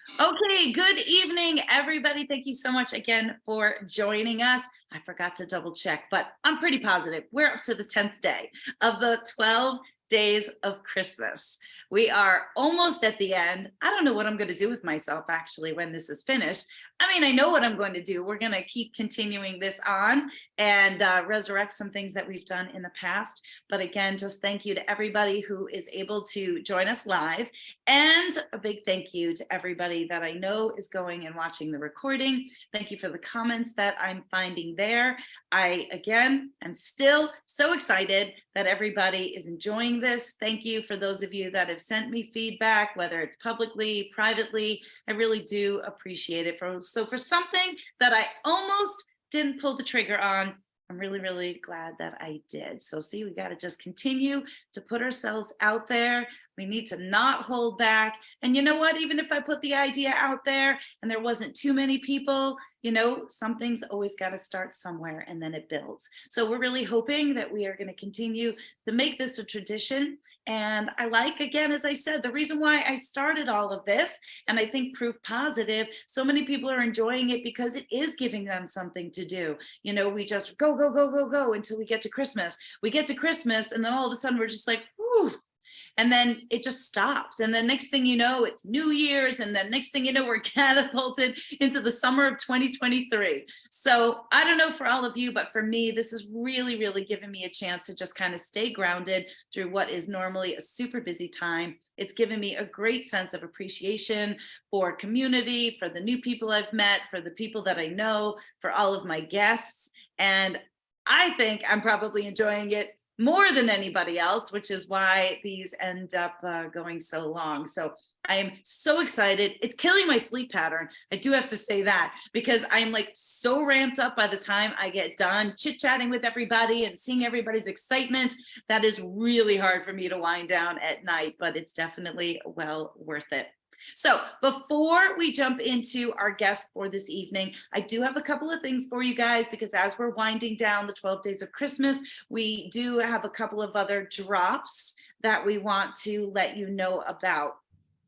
Okay, good evening, everybody. Thank you so much again for joining us. I forgot to double check, but I'm pretty positive we're up to the 10th day of the 12 days of Christmas. We are almost at the end. I don't know what I'm going to do with myself actually when this is finished. I mean, I know what I'm going to do. We're going to keep continuing this on and resurrect some things that we've done in the past. But again, just thank you to everybody who is able to join us live. And a big thank you to everybody that I know is going and watching the recording. Thank you for the comments that I'm finding there. Again, am still so excited that everybody is enjoying this. Thank you for those of you that have sent me feedback, whether it's publicly, privately. I really do appreciate it. So for something that I almost didn't pull the trigger on, I'm really, really glad that I did. So see, we got to just continue to put ourselves out there. We need to not hold back. And you know what? Even if I put the idea out there and there wasn't too many people, something's always got to start somewhere and then it builds. So we're really hoping that we are going to continue to make this a tradition. And I like, again, as I said, the reason why I started all of this, and I think proof positive, so many people are enjoying it because it is giving them something to do. We just go, go, go, go, go until we get to Christmas. We get to Christmas, and then all of a sudden we're just like, whew. And then it just stops. And then next thing you know, it's New Year's. And then next thing you know, we're catapulted into the summer of 2023. So I don't know for all of you, but for me, this has really, really given me a chance to just kind of stay grounded through what is normally a super busy time. It's given me a great sense of appreciation for community, for the new people I've met, for the people that I know, for all of my guests. And I think I'm probably enjoying it more than anybody else, which is why these end up going so long. So I am so excited. It's killing my sleep pattern. I do have to say that because I'm like so ramped up by the time I get done chit-chatting with everybody and seeing everybody's excitement. That is really hard for me to wind down at night, but it's definitely well worth it. So before we jump into our guest for this evening, I do have a couple of things for you guys, because as we're winding down the 12 days of Christmas, we do have a couple of other drops that we want to let you know about.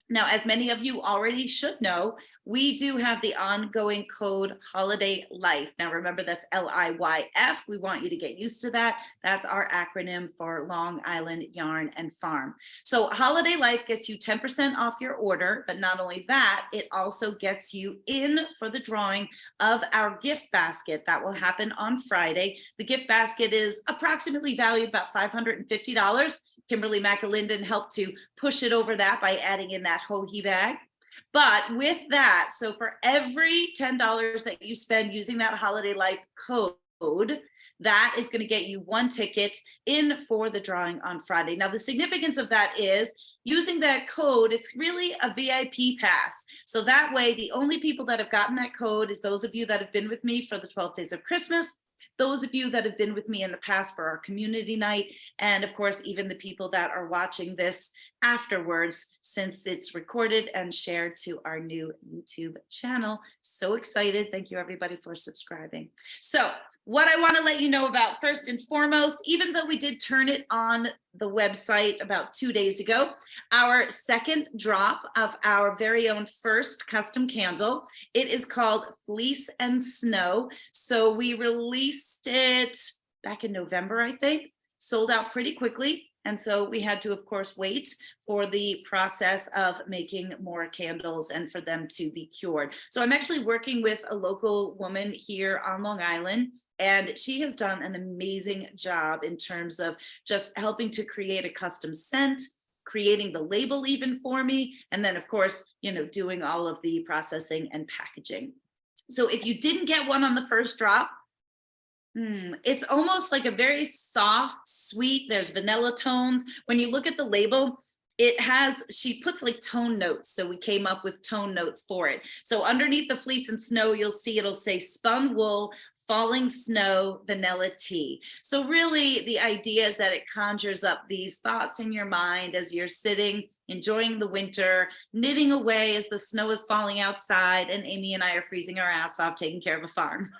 Now, as many of you already should know, we do have the ongoing code Holiday Life. Now, remember, that's LIYF. We want you to get used to that. That's our acronym for Long Island Yarn and Farm. So Holiday Life gets you 10% off your order, but not only that, it also gets you in for the drawing of our gift basket that will happen on Friday. The gift basket is approximately valued about $550. Kimberly McAlinden helped to push it over that by adding in that Hohe bag. But with that, so for every $10 that you spend using that Holiday Life code, that is going to get you one ticket in for the drawing on Friday. Now, the significance of that is using that code, it's really a VIP pass. So that way, the only people that have gotten that code is those of you that have been with me for the 12 days of Christmas, those of you that have been with me in the past for our community night, and of course, even the people that are watching this afterwards, since it's recorded and shared to our new YouTube channel. So excited. Thank you everybody for subscribing. So what I want to let you know about first and foremost, even though we did turn it on the website about 2 days ago, our second drop of our very own first custom candle, it is called Fleece and Snow. So we released it back in November, I think, sold out pretty quickly. And so we had to, of course, wait for the process of making more candles and for them to be cured. So I'm actually working with a local woman here on Long Island, and she has done an amazing job in terms of just helping to create a custom scent, creating the label even for me, and then, of course, doing all of the processing and packaging. So if you didn't get one on the first drop, it's almost like a very soft, sweet, there's vanilla tones. When you look at the label, she puts like tone notes. So we came up with tone notes for it. So underneath the Fleece and Snow, you'll see it'll say spun wool, falling snow, vanilla tea. So really the idea is that it conjures up these thoughts in your mind as you're sitting enjoying the winter, knitting away as the snow is falling outside, and Amy and I are freezing our ass off taking care of a farm.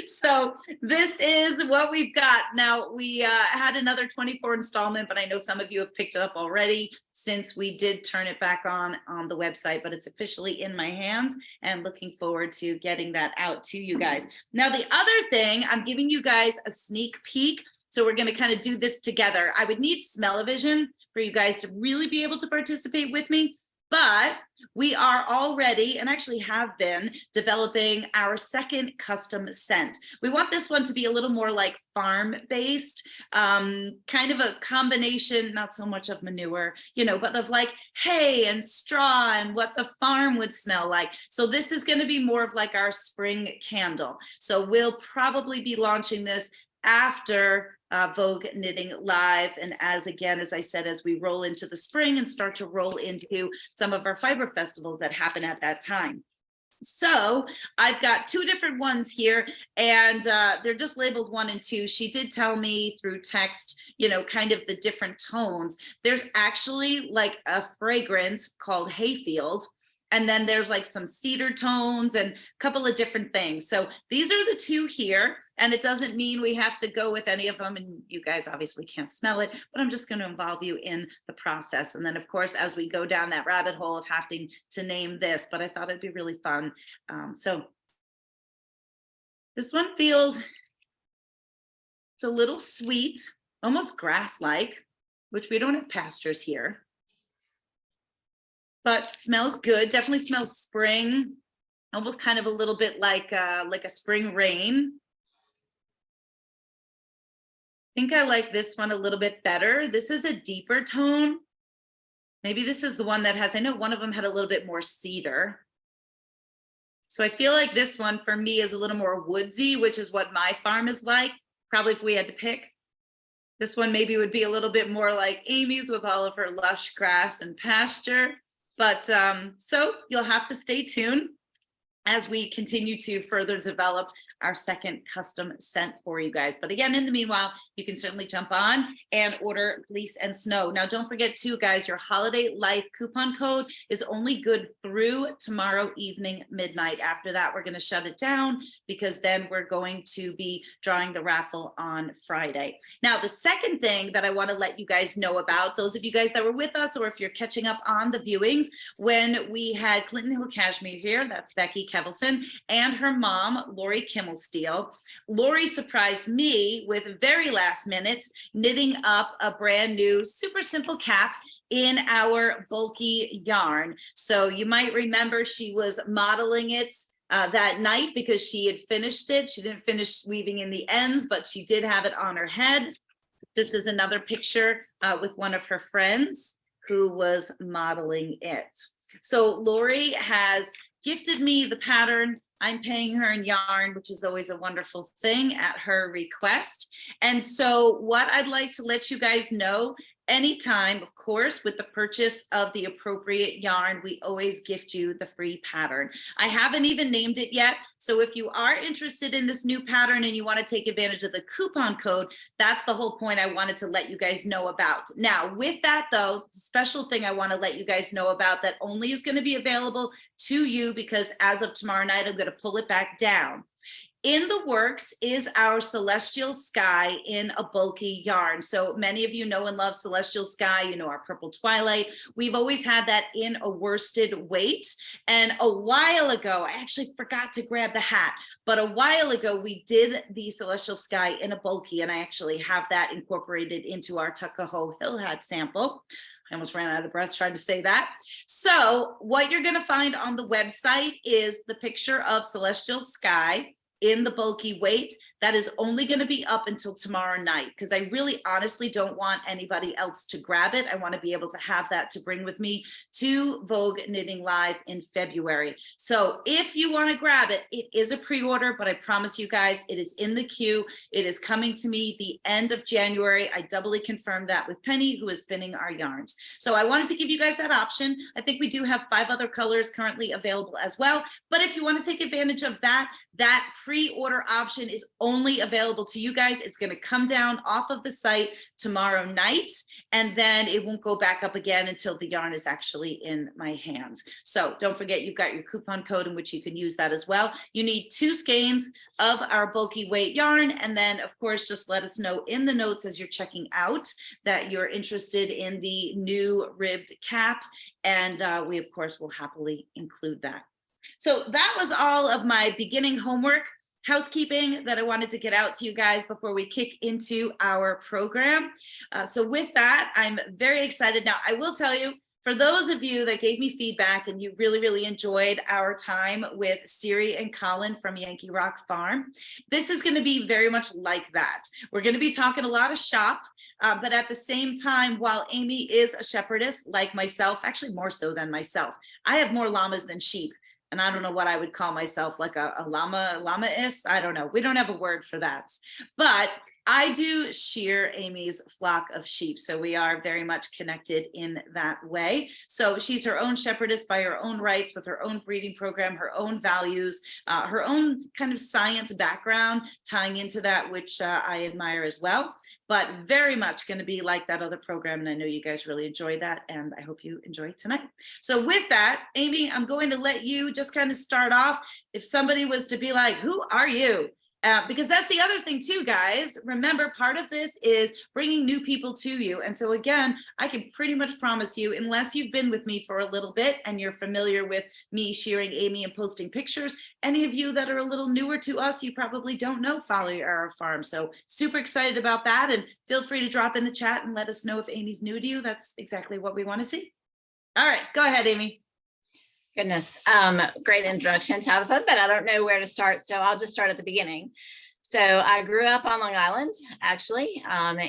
So this is what we've got. Now, we had another 24 installment, but I know some of you have picked it up already since we did turn it back on the website, but it's officially in my hands and looking forward to getting that out to you guys. Now, the other thing, I'm giving you guys a sneak peek. So we're going to kind of do this together. I would need smell-o-vision for you guys to really be able to participate with me. But we are already, and actually have been, developing our second custom scent. We want this one to be a little more like farm-based, kind of a combination, not so much of manure, you know, but of like hay and straw and what the farm would smell like. So this is going to be more of like our spring candle. So we'll probably be launching this after Vogue Knitting Live, and as I said, as we roll into the spring and start to roll into some of our fiber festivals that happen at that time. So I've got two different ones here, and they're just labeled 1 and 2. She did tell me through text, you know, kind of the different tones. There's actually like a fragrance called Hayfield, and then there's like some cedar tones and a couple of different things. So these are the two here, and it doesn't mean we have to go with any of them, and you guys obviously can't smell it, but I'm just going to involve you in the process. And then of course, as we go down that rabbit hole of having to name this, but I thought it'd be really fun. So this one feels, it's a little sweet, almost grass-like, which we don't have pastures here. But smells good, definitely smells spring, almost kind of a little bit like a spring rain. I think I like this one a little bit better. This is a deeper tone. Maybe this is the one that has, I know one of them had a little bit more cedar. So I feel like this one for me is a little more woodsy, which is what my farm is like. Probably if we had to pick. This one maybe would be a little bit more like Amy's with all of her lush grass and pasture. But so you'll have to stay tuned as we continue to further develop our second custom scent for you guys. But again, in the meanwhile, you can certainly jump on and order Fleece and Snow. Now, don't forget too, guys, your Holiday Life coupon code is only good through tomorrow evening, midnight. After that, we're gonna shut it down because then we're going to be drawing the raffle on Friday. Now, the second thing that I wanna let you guys know about, those of you guys that were with us, or if you're catching up on the viewings, when we had Clinton Hill Cashmere here, that's Becky Kevelson, and her mom, Lori Kimmelsteele. Lori surprised me with very last minute knitting up a brand new super simple cap in our bulky yarn. So you might remember she was modeling it that night because she had finished it. She didn't finish weaving in the ends, but she did have it on her head. This is another picture with one of her friends who was modeling it. So Lori has gifted me the pattern. I'm paying her in yarn, which is always a wonderful thing at her request. And so what I'd like to let you guys know, anytime, of course, with the purchase of the appropriate yarn, we always gift you the free pattern. I haven't even named it yet. So if you are interested in this new pattern and you want to take advantage of the coupon code, that's the whole point I wanted to let you guys know about. Now, with that though, the special thing I want to let you guys know about that only is going to be available to you, because as of tomorrow night, I'm going to pull it back down. In the works is our Celestial Sky in a bulky yarn. So many of you know and love Celestial Sky, you know, our Purple Twilight. We've always had that in a worsted weight. And a while ago, I actually forgot to grab the hat, but a while ago we did the Celestial Sky in a bulky, and I actually have that incorporated into our Tuckahoe Hill hat sample. I almost ran out of breath trying to say that. So what you're going to find on the website is the picture of Celestial Sky in the bulky weight. That is only going to be up until tomorrow night, because I really honestly don't want anybody else to grab it. I want to be able to have that to bring with me to Vogue Knitting Live in February. So if you want to grab it, it is a pre-order, but I promise you guys, it is in the queue. It is coming to me the end of January. I doubly confirmed that with Penny, who is spinning our yarns. So I wanted to give you guys that option. I think we do have 5 other colors currently available as well. But if you want to take advantage of that, that pre-order option is only only available to you guys. It's going to come down off of the site tomorrow night, and then it won't go back up again until the yarn is actually in my hands. So don't forget, you've got your coupon code in which you can use that as well. You need 2 skeins of our bulky weight yarn, and then of course just let us know in the notes as you're checking out that you're interested in the new ribbed cap, and we of course will happily include that. So that was all of my beginning homework, housekeeping that I wanted to get out to you guys before we kick into our program. So with that, I'm very excited. Now, I will tell you, for those of you that gave me feedback and you really, really enjoyed our time with Siri and Colin from Yankee Rock Farm, this is going to be very much like that. We're going to be talking a lot of shop, but at the same time, while Amy is a shepherdess like myself, actually more so than myself, I have more llamas than sheep. And I don't know what I would call myself, like a llama-ist. I don't know. We don't have a word for that. But I do shear Amy's flock of sheep, so we are very much connected in that way. So she's her own shepherdess by her own rights, with her own breeding program, her own values, her own kind of science background tying into that, which I admire as well. But very much going to be like that other program, and I know you guys really enjoyed that, and I hope you enjoy tonight. So with that, Amy, I'm going to let you just kind of start off. If somebody was to be like, who are you? Because that's the other thing too, guys. Remember, part of this is bringing new people to you. And so again, I can pretty much promise you, unless you've been with me for a little bit and you're familiar with me shearing Amy and posting pictures, any of you that are a little newer to us, you probably don't know Follow Your Arrow Farm. So super excited about that. And feel free to drop in the chat and let us know if Amy's new to you. That's exactly what we want to see. All right, go ahead, Amy. Goodness, great introduction, Tabitha, but I don't know where to start, so I'll just start at the beginning. So I grew up on Long Island, actually,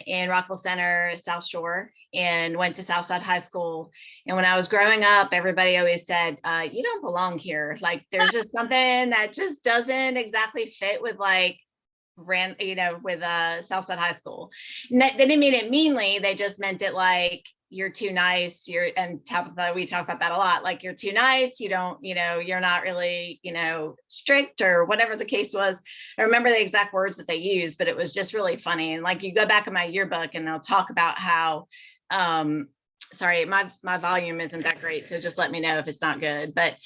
in Rockville Center, South Shore, and went to Southside High School. And when I was growing up, everybody always said, you don't belong here. Like, there's just something that just doesn't exactly fit with like, with Southside High School. And they didn't mean it meanly. They just meant it like, you're too nice, and Tabitha, we talk about that a lot, like you're too nice, you don't, you're not really, strict, or whatever the case was. I remember the exact words that they used, but it was just really funny. And like, you go back in my yearbook and they'll talk about how, sorry, my volume isn't that great, so just let me know if it's not good. But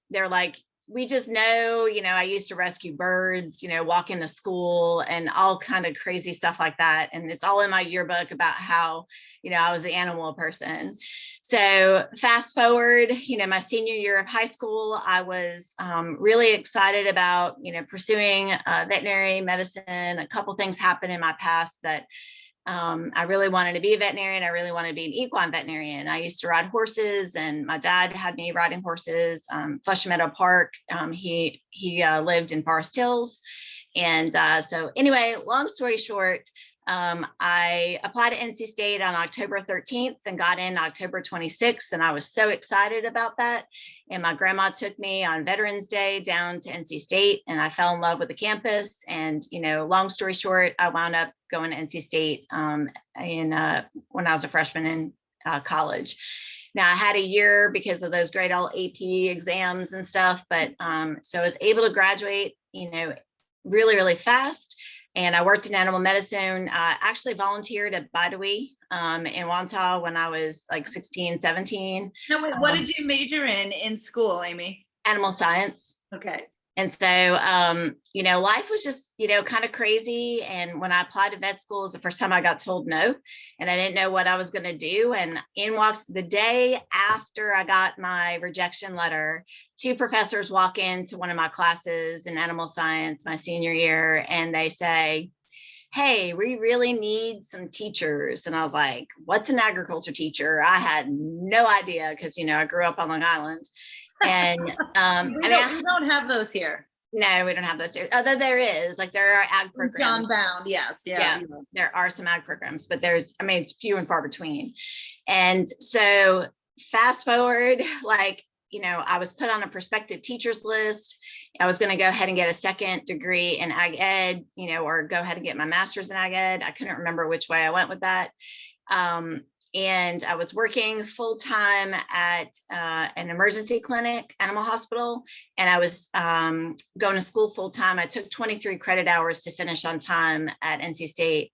they're like, we just know, I used to rescue birds, walk into school and all kind of crazy stuff like that. And it's all in my yearbook about how, I was the animal person. So fast forward, my senior year of high school, I was really excited about, pursuing veterinary medicine. A couple things happened in my past that I really wanted to be a veterinarian. I really wanted to be an equine veterinarian. I used to ride horses, and my dad had me riding horses. Flushing Meadow Park. He lived in Forest Hills, and so anyway, long story short, I applied to NC State on October 13th and got in October 26th, and I was so excited about that. And my grandma took me on Veterans Day down to NC State, and I fell in love with the campus. And long story short, I wound up going to NC State when I was a freshman in college. Now I had a year because of those great old AP exams and stuff, but so I was able to graduate, really, really fast. And I worked in animal medicine. Actually volunteered at Bidewee in Wantagh when I was like 16, 17. No, wait, what did you major in school, Amy? Animal science. Okay. And so, life was just, kind of crazy. And when I applied to vet school, it was the first time I got told no, and I didn't know what I was going to do. And in walks the day after I got my rejection letter, 2 professors walk into one of my classes in animal science my senior year, and they say, hey, we really need some teachers. And I was like, what's an agriculture teacher? I had no idea, because, I grew up on Long Island. And we don't have those here. No, we don't have those here. Although there is, like, there are ag programs. John Bound, yes. Yeah. There are some ag programs, but it's few and far between. And so fast forward, like, I was put on a prospective teachers list. I was going to go ahead and get a second degree in ag ed, or go ahead and get my master's in ag ed. I couldn't remember which way I went with that. and I was working full time at an emergency clinic, animal hospital, and I was going to school full time. I took 23 credit hours to finish on time at NC State,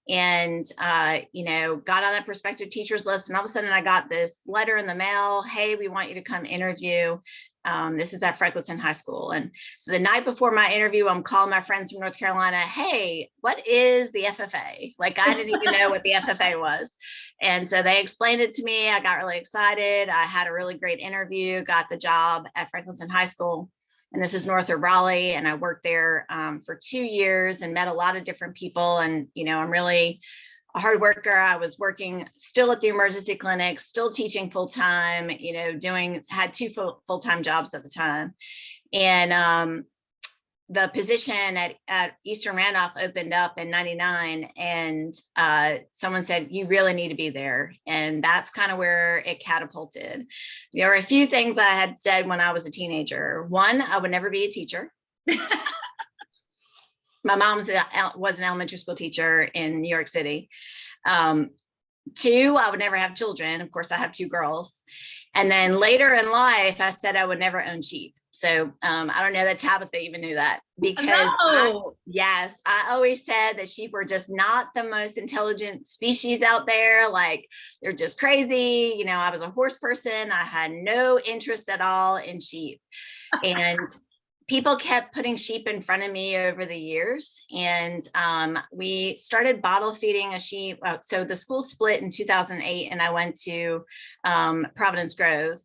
and got on that prospective teachers list. And all of a sudden, I got this letter in the mail: "Hey, we want you to come interview." This is at Franklinton High School. And so the night before my interview, I'm calling my friends from North Carolina: "Hey, what is the FFA?" Like, I didn't even know what the FFA was. And so they explained it to me. I got really excited. I had a really great interview, got the job at Franklinton High School. And this is north of Raleigh. And I worked there for 2 years and met a lot of different people. And, I'm really a hard worker. I was working still at the emergency clinic, still teaching full time, had two full-time jobs at the time. And the position at Eastern Randolph opened up in 99, and someone said, "You really need to be there." And that's kind of where it catapulted. There were a few things I had said when I was a teenager. One, I would never be a teacher. My mom was an elementary school teacher in New York City. Two, I would never have children. Of course, I have 2 girls. And then later in life, I said I would never own sheep. So I don't know that Tabitha even knew that, because No. I always said that sheep were just not the most intelligent species out there. Like, they're just crazy. I was a horse person. I had no interest at all in sheep. And people kept putting sheep in front of me over the years. And we started bottle feeding a sheep. So the school split in 2008, and I went to Providence Grove.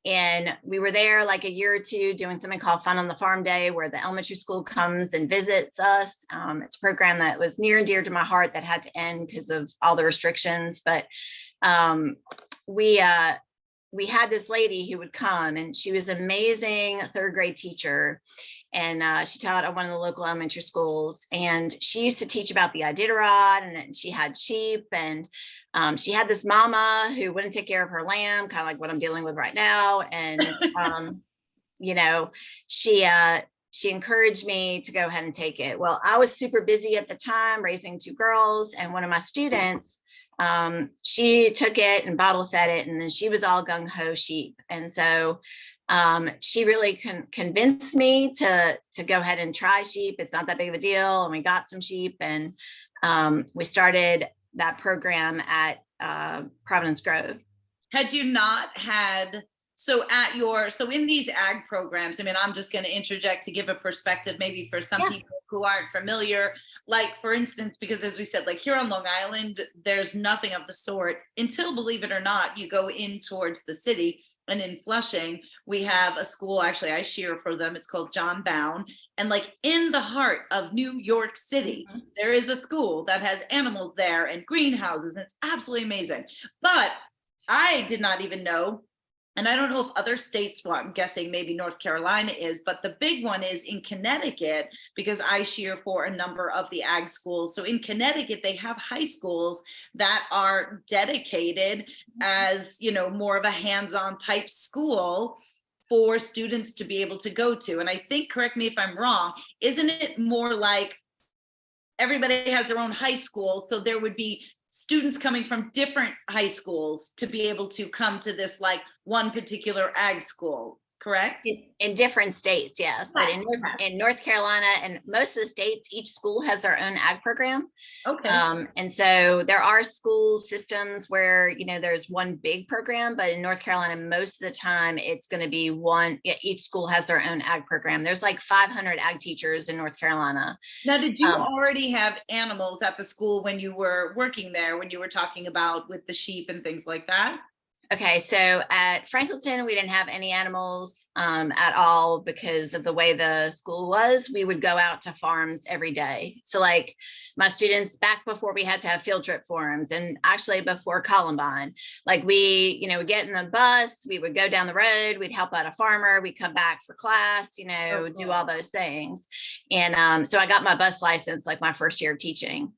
And we were there like a year or two doing something called Fun on the Farm Day, where the elementary school comes and visits us. It's a program that was near and dear to my heart that had to end because of all the restrictions. But we had this lady who would come, and she was an amazing 3rd grade teacher. And she taught at one of the local elementary schools. And she used to teach about the Iditarod, and she had sheep. And she had this mama who wouldn't take care of her lamb, kind of like what I'm dealing with right now. And, she encouraged me to go ahead and take it. Well, I was super busy at the time raising 2 girls. And one of my students, she took it and bottle fed it. And then she was all gung ho sheep. And so she really convinced me to go ahead and try sheep. It's not that big of a deal. And we got some sheep, and we started that program at Providence Grove. Had you not had, so in these ag programs, I mean, I'm just going to interject to give a perspective maybe for some people who aren't familiar, like, for instance, because as we said, like here on Long Island, there's nothing of the sort until, believe it or not, you go in towards the city. And in Flushing, we have a school, actually I shear for them, it's called John Bown. And like in the heart of New York City, there is a school that has animals there and greenhouses, and it's absolutely amazing. But I did not even know, and I don't know if other states, well, I'm guessing maybe North Carolina is, but the big one is in Connecticut, because I shear for a number of the ag schools. So in Connecticut, they have high schools that are dedicated as, more of a hands-on type school for students to be able to go to. And I think, correct me if I'm wrong, isn't it more like everybody has their own high school? So there would be students coming from different high schools to be able to come to this like one particular ag school, correct? In different states, yes. But in North Carolina and most of the states, each school has their own ag program. Okay. And so there are school systems where, there's one big program, but in North Carolina, most of the time it's going to be one, each school has their own ag program. There's like 500 ag teachers in North Carolina. Now, did you already have animals at the school when you were working there, when you were talking about with the sheep and things like that? Okay, so at Franklinton, we didn't have any animals at all because of the way the school was. We would go out to farms every day. So like my students, back before we had to have field trip forums, and actually before Columbine, like we get in the bus, we would go down the road, we'd help out a farmer, we'd come back for class, do all those things. And so I got my bus license like my first year of teaching.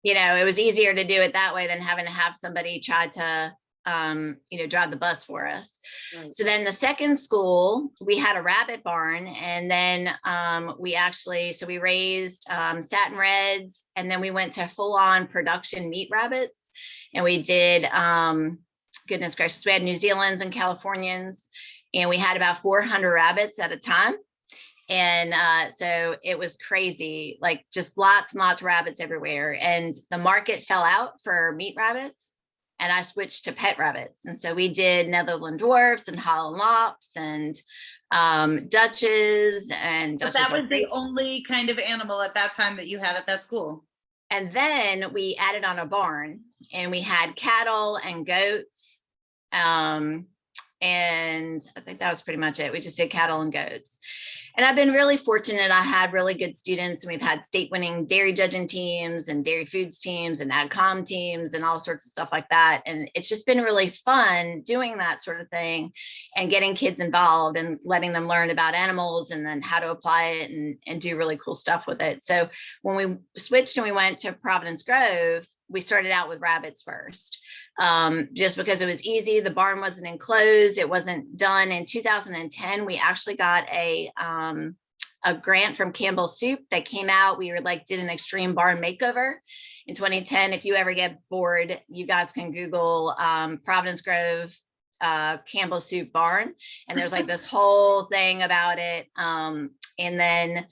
It was easier to do it that way than having to have somebody try to, drive the bus for us. Right. So then the second school, we had a rabbit barn, and then we raised satin reds, and then we went to full on production meat rabbits. And we did, goodness gracious, we had New Zealand's and Californians, and we had about 400 rabbits at a time. And so it was crazy, like just lots and lots of rabbits everywhere. And the market fell out for meat rabbits. And I switched to pet rabbits. And so we did Netherland dwarfs and Holland lops and Dutches. And But Dutches that was the only kind of animal at that time that you had at that school. And then we added on a barn, and we had cattle and goats. And I think that was pretty much it. We just did cattle and goats. And I've been really fortunate. I had really good students, and we've had state winning dairy judging teams and dairy foods teams and AdCom teams and all sorts of stuff like that. And it's just been really fun doing that sort of thing and getting kids involved and letting them learn about animals and then how to apply it and do really cool stuff with it. So when we switched and we went to Providence Grove, we started out with rabbits first, just because it was easy. The barn wasn't enclosed. It wasn't done. In 2010, we actually got a grant from Campbell Soup that came out. We were like, did an extreme barn makeover in 2010. If you ever get bored, you guys can Google Providence Grove Campbell Soup barn. And there's like this whole thing about it. And then,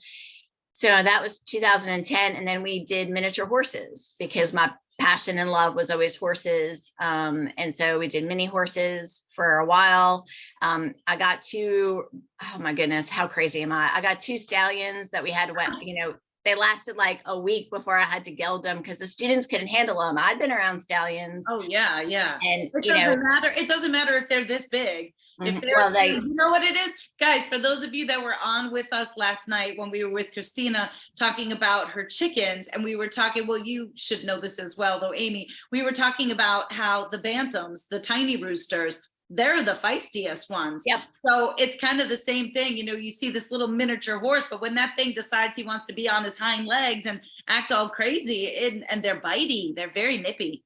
so that was 2010. And then we did miniature horses because my passion and love was always horses. And so we did mini horses for a while. I got two, oh my goodness, how crazy am I? I got two stallions that we had to, they lasted like a week before I had to geld them because the students couldn't handle them. I'd been around stallions. Oh yeah, yeah. And it doesn't matter. It doesn't matter if they're this big. If well, you know what it is, guys, for those of you that were on with us last night when we were with Christina talking about her chickens, and we were talking, well, you should know this as well, though, Amy, we were talking about how the bantams, the tiny roosters, they're the feistiest ones. Yep. So it's kind of the same thing. You see this little miniature horse, but when that thing decides he wants to be on his hind legs and act all crazy, and they're bitey, they're very nippy.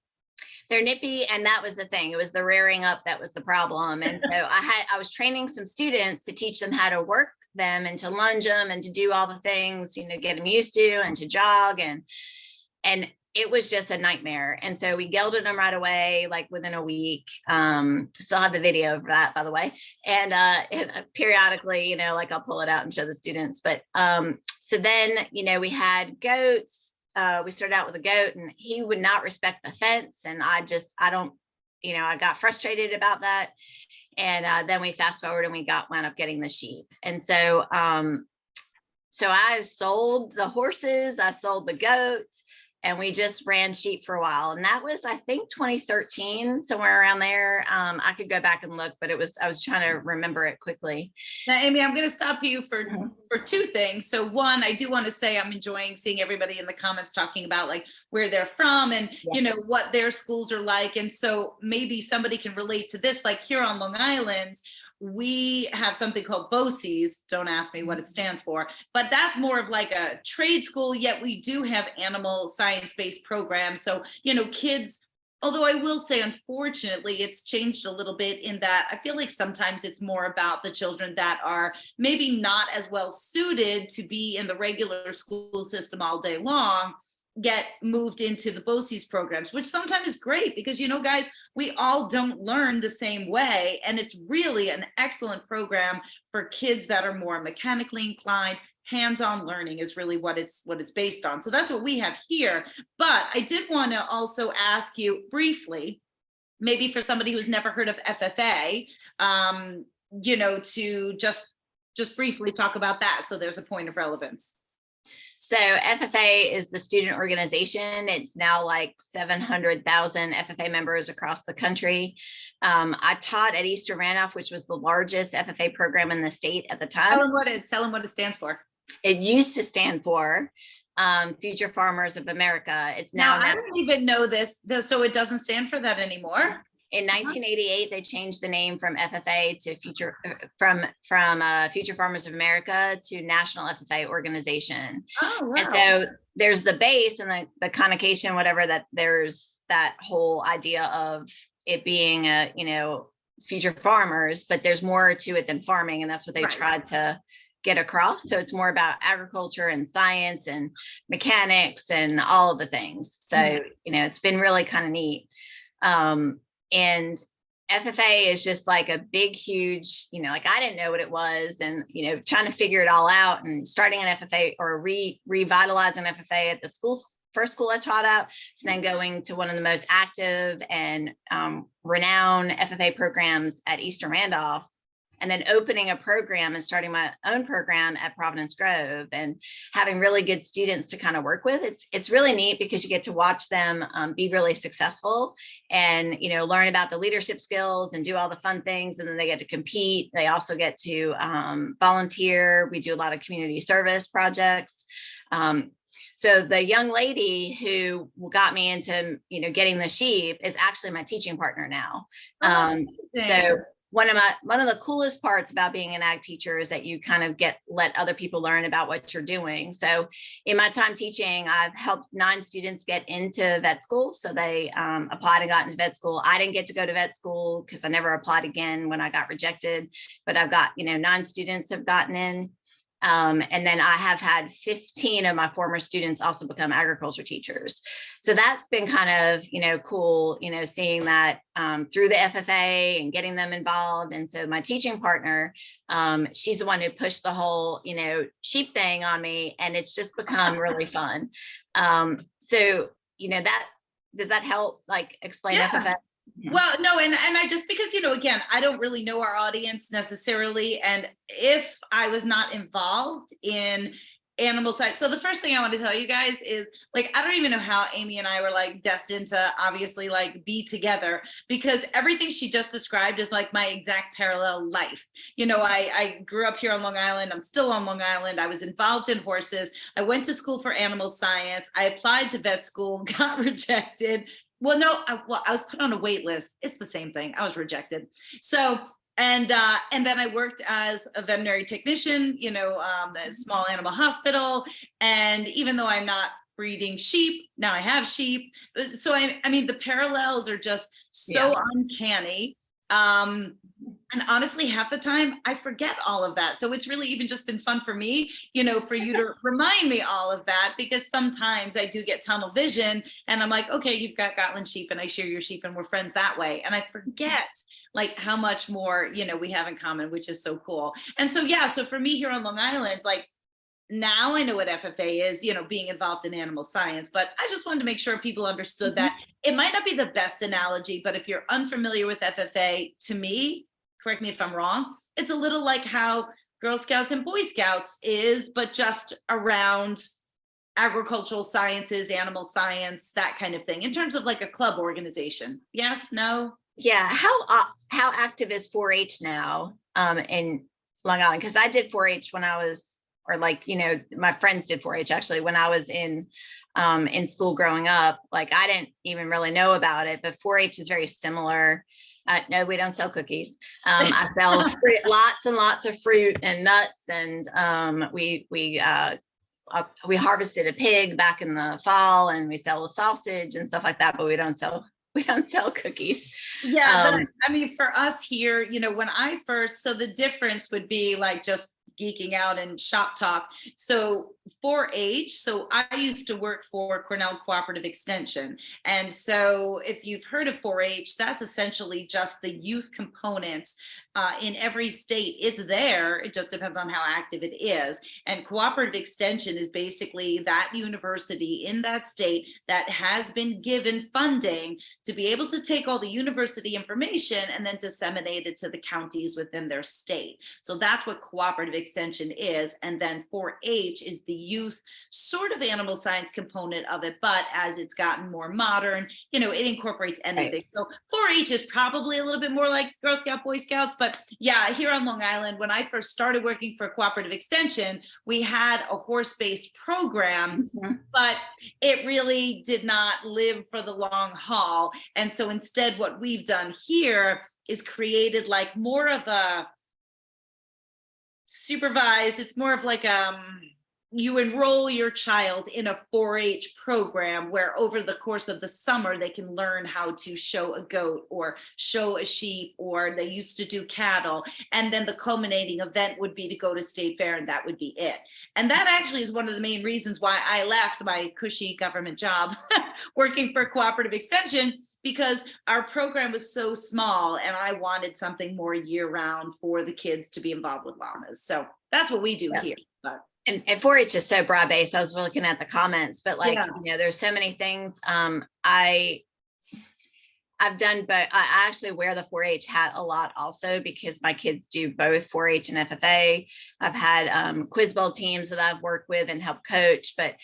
They're nippy, and that was the thing. It was the rearing up that was the problem. And so I was training some students to teach them how to work them and to lunge them and to do all the things, get them used to and to jog, and it was just a nightmare. And so we gelded them right away, like within a week. Still have the video of that, by the way. And periodically, like I'll pull it out and show the students. But so then, we had goats. We started out with a goat, and he would not respect the fence. And I got frustrated about that. And then we fast forward and we wound up getting the sheep. And so, so I sold the horses, I sold the goats, and we just ran sheep for a while. And that was, I think, 2013, somewhere around there. I could go back and look, but I was trying to remember it quickly. Now, Amy, I'm going to stop you for two things. So one, I do want to say I'm enjoying seeing everybody in the comments talking about like where they're from and, what their schools are like. And so maybe somebody can relate to this, like here on Long Island, we have something called BOCES. Don't ask me what it stands for, but that's more of like a trade school, yet we do have animal science-based programs. So, kids, although I will say, unfortunately, it's changed a little bit in that I feel like sometimes it's more about the children that are maybe not as well suited to be in the regular school system all day long, get moved into the BOCES programs, which sometimes is great because, guys, we all don't learn the same way. And it's really an excellent program for kids that are more mechanically inclined. Hands-on learning is really what it's based on. So that's what we have here. But I did want to also ask you briefly, maybe for somebody who's never heard of FFA, to just briefly talk about that. So there's a point of relevance. So FFA is the student organization. It's now like 700,000 FFA members across the country. I taught at Eastern Randolph, which was the largest FFA program in the state at the time. Tell them what it stands for. It used to stand for Future Farmers of America. It's now. I didn't even know this, so it doesn't stand for that anymore. In 1988, they changed the name from FFA to Future Farmers of America to National FFA Organization. Oh, wow. And so there's the base and the connotation, whatever, that there's that whole idea of it being future farmers, but there's more to it than farming, and that's what they tried to get across. So it's more about agriculture and science and mechanics and all of the things. So it's been really kind of neat. And FFA is just like a big, huge, like I didn't know what it was, and trying to figure it all out, and starting an FFA or revitalizing FFA at the first school I taught at, so then going to one of the most active and renowned FFA programs at Eastern Randolph, and then opening a program and starting my own program at Providence Grove, and having really good students to kind of work with. It's really neat because you get to watch them be really successful, and learn about the leadership skills and do all the fun things, and then they get to compete. They also get to volunteer. We do a lot of community service projects. So the young lady who got me into getting the sheep is actually my teaching partner now. So one of the coolest parts about being an ag teacher is that you kind of let other people learn about what you're doing. So in my time teaching, I've helped 9 students get into vet school. So they applied and got into vet school. I didn't get to go to vet school because I never applied again when I got rejected, but I've got, 9 students have gotten in. And then I have had 15 of my former students also become agriculture teachers. So that's been kind of, cool, seeing that through the FFA and getting them involved. And so my teaching partner, she's the one who pushed the whole, sheep thing on me, and it's just become really fun. So, does that help like explain FFA? Well, no, and I just, because, again, I don't really know our audience necessarily. And if I was not involved in animal science, so the first thing I want to tell you guys is, like, I don't even know how Amy and I were like destined to obviously like be together, because everything she just described is like my exact parallel life. I grew up here on Long Island. I'm still on Long Island. I was involved in horses. I went to school for animal science. I applied to vet school, got rejected. Well, no, I was put on a wait list. It's the same thing. I was rejected. So, and then I worked as a veterinary technician, a small animal hospital. And even though I'm not breeding sheep, now I have sheep. So I mean, the parallels are just so uncanny. And honestly, half the time I forget all of that. So it's really even just been fun for me, for you to remind me all of that, because sometimes I do get tunnel vision and I'm like, okay, you've got Gotland sheep and I share your sheep and we're friends that way. And I forget like how much more, we have in common, which is so cool. And so, so for me here on Long Island, like, now I know what FFA is, being involved in animal science, but I just wanted to make sure people understood that it might not be the best analogy, but if you're unfamiliar with FFA, to me, correct me if I'm wrong, it's a little like how Girl Scouts and Boy Scouts is, but just around agricultural sciences, animal science, that kind of thing, in terms of like a club organization. Yes, no? Yeah. How active is 4-H now in Long Island? Because I did 4-H when I was, or like, my friends did 4-H actually when I was in school growing up. Like, I didn't even really know about it, but 4-H is very similar. No, we don't sell cookies. I sell fruit, lots and lots of fruit and nuts, and we harvested a pig back in the fall, and we sell a sausage and stuff like that, but we don't sell cookies. Yeah, I mean, for us here, when I first, so the difference would be like just geeking out and shop talk. So 4-H, so I used to work for Cornell Cooperative Extension. And so if you've heard of 4-H, that's essentially just the youth component in every state. It's there. It just depends on how active it is. And Cooperative Extension is basically that university in that state that has been given funding to be able to take all the university information and then disseminate it to the counties within their state. So that's what Cooperative Extension is. And then 4-H is the youth sort of animal science component of it, but as it's gotten more modern, it incorporates anything. Right. So 4-H is probably a little bit more like Girl Scout, Boy Scouts, but yeah, here on Long Island, when I first started working for Cooperative Extension, we had a horse-based program, but it really did not live for the long haul. And so instead, what we've done here is created like more of a supervised, it's more of like you enroll your child in a 4-H program where over the course of the summer they can learn how to show a goat or show a sheep, or they used to do cattle, and then the culminating event would be to go to state fair, and that would be it. And that actually is one of the main reasons why I left my cushy government job working for Cooperative Extension, because our program was so small and I wanted something more year round for the kids to be involved with llamas. So that's what we do here. But And 4-H is so broad based. I was looking at the comments, but like, Yeah. you know, there's so many things. I've done, but I actually wear the 4-H hat a lot also because my kids do both 4-H and FFA. I've had quiz bowl teams that I've worked with and helped coach, but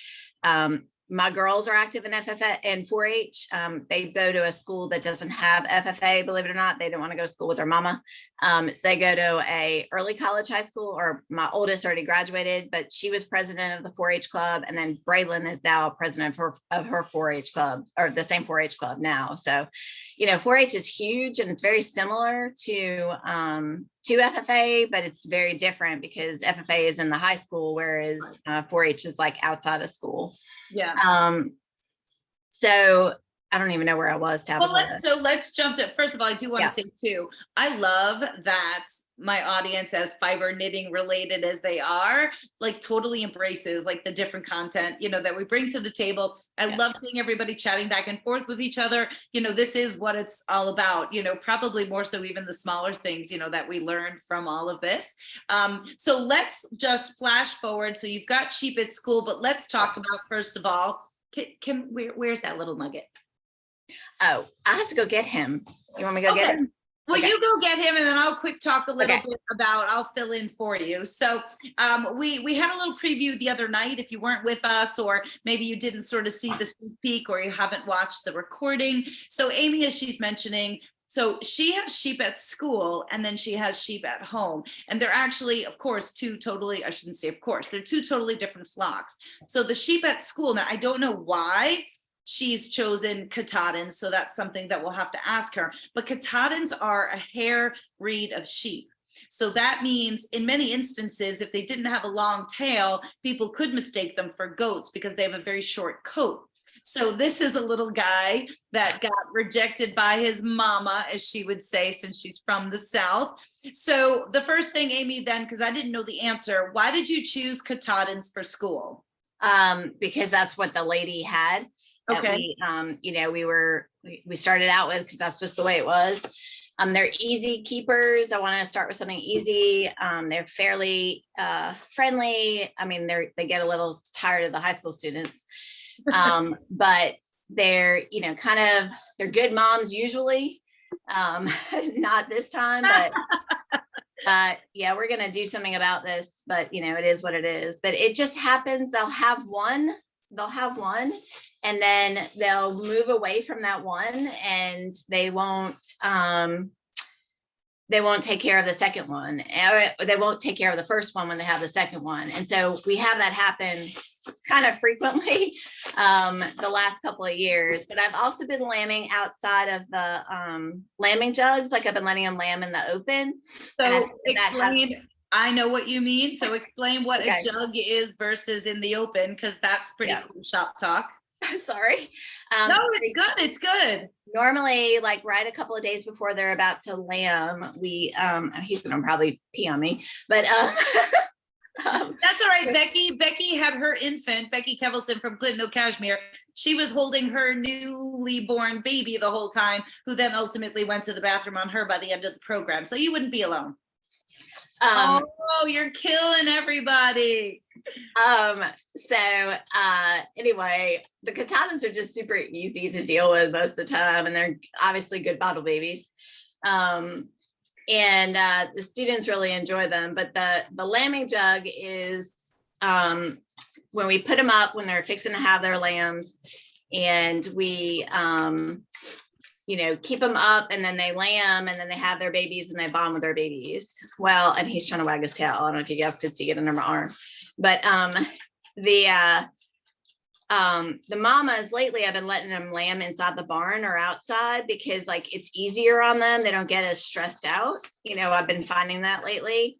my girls are active in FFA and 4-H. They go to a school that doesn't have FFA, believe it or not. They don't want to go to school with their mama. So they go to a early college high school, or my oldest already graduated, but she was president of the 4-H club. And then Braylon is now president of her 4-H club, or the same 4-H club now. So, you know, 4-H is huge and it's very similar to FFA, but it's very different because FFA is in the high school, whereas 4-H is like outside of school. yeah. So I don't even know where I was, Tabitha. Well, let's jump to, first of all, I do want to Yeah. say too, I love that my audience, as fiber knitting related as they are, like totally embraces like the different content, you know, that we bring to the table. I Yeah. love seeing everybody chatting back and forth with each other. You know, this is what it's all about, you know, probably more so even the smaller things, you know, that we learned from all of this. So let's just flash forward. So you've got sheep at school, but let's talk about, first of all, where's that little nugget? Oh, I have to go get him. You want me to go get Okay. him? Well, Okay. you go get him, and then I'll quick talk a little Okay. bit about, I'll fill in for you. So we had a little preview the other night. If you weren't with us, or maybe you didn't sort of see the sneak peek, or you haven't watched the recording. So Amy, as she's mentioning, so she has sheep at school and then she has sheep at home. And they're actually, of course, I shouldn't say of course, they're two totally different flocks. So the sheep at school, now I don't know why she's chosen Katahdins, so that's something that we'll have to ask her. But Katahdins are a hair breed of sheep. So that means in many instances, if they didn't have a long tail, people could mistake them for goats because they have a very short coat. So this is a little guy that got rejected by his mama, as she would say, since she's from the South. So the first thing, Amy, then, because I didn't know the answer, why did you choose Katahdins for school? Because that's what the lady had. Okay. You know, we started out with, because that's just the way it was. They're easy keepers. I wanted to start with something easy. They're fairly friendly. I mean, they get a little tired of the high school students, but they're, you know, they're good moms usually. Not this time, but yeah, we're gonna do something about this. But you know, it is what it is. But it just happens. They'll have one, and then they'll move away from that one, and they won't take care of the second one, or they won't take care of the first one when they have the second one. And so we have that happen kind of frequently the last couple of years. But I've also been lambing outside of the lambing jugs, like I've been letting them lamb in the open. So explain, I know what you mean. So explain what a jug is versus in the open, because that's pretty cool shop talk. Sorry. No, it's good. It's good. Normally, like right a couple of days before they're about to lamb, we he's gonna probably pee on me, but that's all right. Becky had her infant, Becky Kevelson from Clinton, Kashmir. She was holding her newly born baby the whole time, who then ultimately went to the bathroom on her by the end of the program. So you wouldn't be alone. You're killing everybody. Anyway, the Katahdins are just super easy to deal with most of the time, and they're obviously good bottle babies. The students really enjoy them. But the lambing jug is when we put them up when they're fixing to have their lambs, and we you know, keep them up, and then they lamb, and then they have their babies, and they bond with their babies. Well, and he's trying to wag his tail. I don't know if you guys could see it under my arm, but the mamas lately, I've been letting them lamb inside the barn or outside because like it's easier on them. They don't get as stressed out. You know, I've been finding that lately.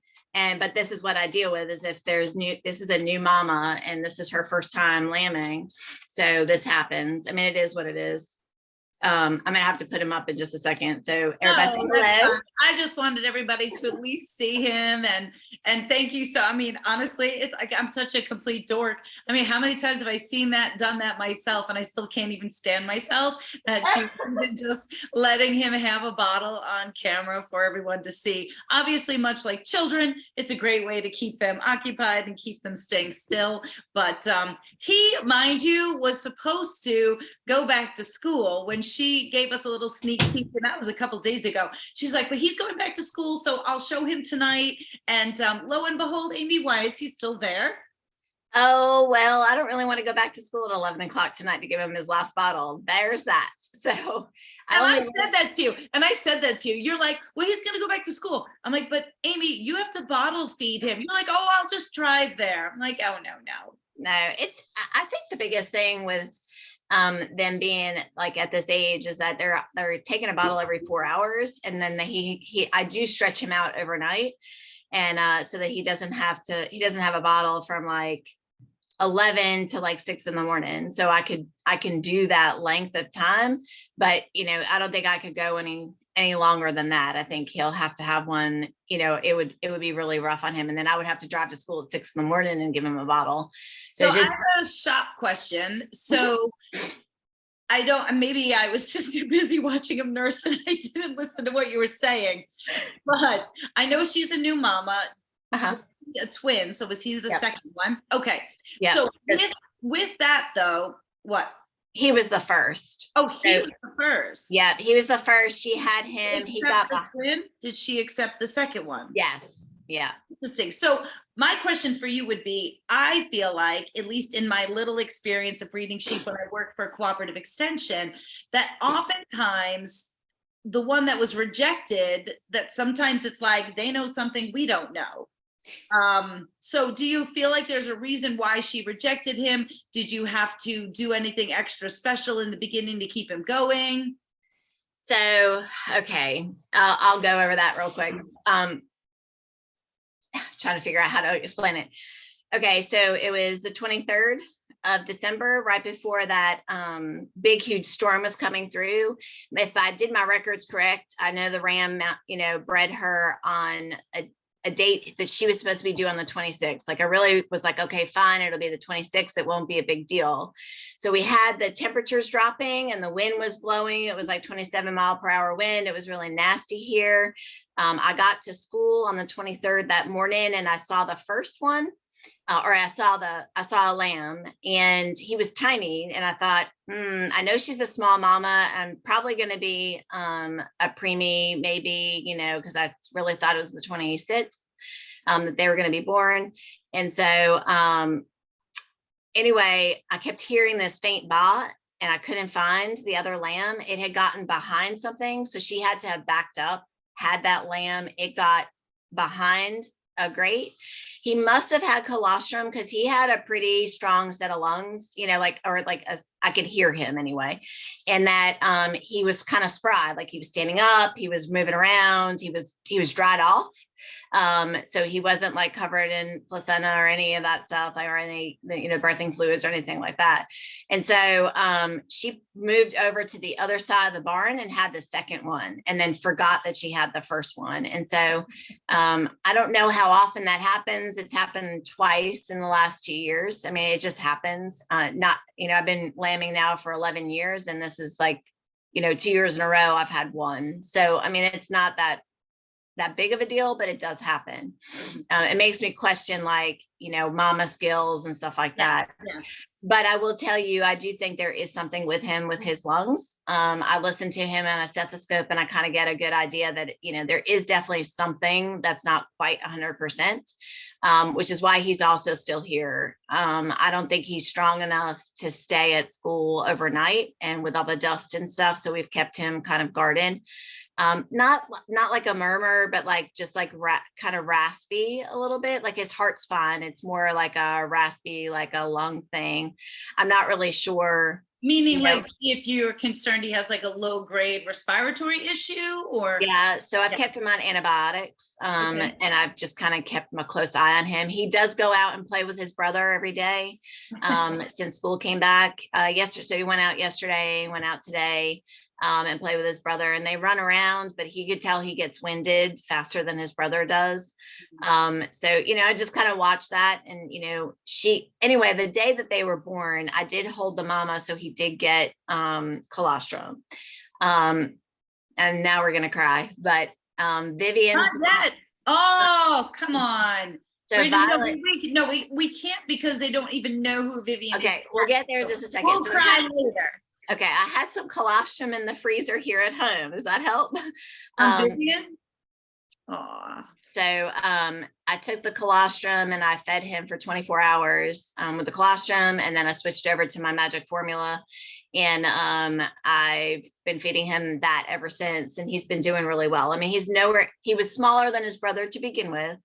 but this is what I deal with is if this is a new mama and this is her first time lambing. So this happens. I mean, it is what it is. I'm gonna have to put him up in just a second. So everybody say Oh, that's hello. fine. I just wanted everybody to at least see him and thank you. So, I mean, honestly, it's like I'm such a complete dork. I mean, how many times have I seen that, done that myself, and I still can't even stand myself that she wasn't just letting him have a bottle on camera for everyone to see. Obviously, much like children, it's a great way to keep them occupied and keep them staying still. But he, mind you, was supposed to go back to school when she gave us a little sneak peek, and that was a couple days ago. She's like, but he's going back to school, so I'll show him tonight. And lo and behold, Amy, why is he still there? Oh, well, I don't really want to go back to school at 11 o'clock tonight to give him his last bottle. There's that. So I said that to you. And I said that to you. You're like, well, he's going to go back to school. I'm like, but Amy, you have to bottle feed him. You're like, oh, I'll just drive there. I'm like, oh, no. I think the biggest thing with them being like at this age is that they're taking a bottle every 4 hours, and then I do stretch him out overnight, and so that he doesn't have a bottle from like 11 to like 6 in the morning. So I can do that length of time, but I don't think I could go any longer than that. I think he'll have to have one. It would be really rough on him, and then I would have to drive to school at 6 in the morning and give him a bottle. So I have a shop question. So maybe I was just too busy watching him nurse and I didn't listen to what you were saying, but I know she's a new mama, a twin. So was he the second one? Okay. Yeah. So with that though, what? He was the first. Oh, he was the first. Yeah, he was the first. She had him. He got the twin. Did she accept the second one? Yes. Yeah. Interesting. So my question for you would be, I feel like, at least in my little experience of breeding sheep when I worked for a cooperative extension, that oftentimes the one that was rejected, that sometimes it's like they know something we don't know. So do you feel like there's a reason why she rejected him? Did you have to do anything extra special in the beginning to keep him going? So, okay, I'll go over that real quick. Trying to figure out how to explain it. Okay, so it was the 23rd of December, right before that big, huge storm was coming through. If I did my records correct, I know the ram, bred her on a date that she was supposed to be due on the 26th. Like I really was like, okay, fine, it'll be the 26th. It won't be a big deal. So we had the temperatures dropping and the wind was blowing. It was like 27-mile-per-hour wind. It was really nasty here. I got to school on the 23rd that morning and I saw the first one, I saw a lamb, and he was tiny. And I thought, I know she's a small mama. I'm probably going to be a preemie, maybe, because I really thought it was the 26th that they were going to be born. And so anyway, I kept hearing this faint baa, and I couldn't find the other lamb. It had gotten behind something, so she had to have backed up. Had that lamb, it got behind a grate. He must have had colostrum because he had a pretty strong set of lungs, I could hear him anyway. And that he was kind of spry, like he was standing up, he was moving around, he was dried off. So he wasn't like covered in placenta or any of that stuff, or any, birthing fluids or anything like that. And so she moved over to the other side of the barn and had the second one, and then forgot that she had the first one. And so I don't know how often that happens. It's happened twice in the last 2 years. I mean, it just happens. I've been lambing now for 11 years, and this is like, 2 years in a row I've had one. So, I mean, it's not that big of a deal, but it does happen. It makes me question, like, mama skills and stuff like that. Yes. But I will tell you, I do think there is something with him, with his lungs. I listened to him on a stethoscope, and I kind of get a good idea that, there is definitely something that's not quite 100%, which is why he's also still here. I don't think he's strong enough to stay at school overnight and with all the dust and stuff. So we've kept him kind of guarded. Not like a murmur, but like just like kind of raspy a little bit. Like his heart's fine. It's more like a raspy, like a lung thing. I'm not really sure Meaning you know, like if you're concerned he has like a low grade respiratory issue or? yeah, so I've Yeah. kept him on antibiotics, Okay. and I've just kind of kept a close eye on him. He does go out and play with his brother every day, since school came back yesterday. So he went out yesterday, went out today, and play with his brother, and they run around. But he could tell he gets winded faster than his brother does. So I just kind of watched that, and anyway, the day that they were born, I did hold the mama, so he did get colostrum. Um, and now we're gonna cry. But Vivian's Not that. Oh, come on. so Wait, no, Violet. no, we can't because they don't even know who Vivian is. Okay, we'll get there in just a second. We'll So cry later. okay, I had some colostrum in the freezer here at home. Does that help? Vivian? Oh, So I took the colostrum and I fed him for 24 hours with the colostrum, and then I switched over to my magic formula, and I've been feeding him that ever since, and he's been doing really well. I mean, he was smaller than his brother to begin with,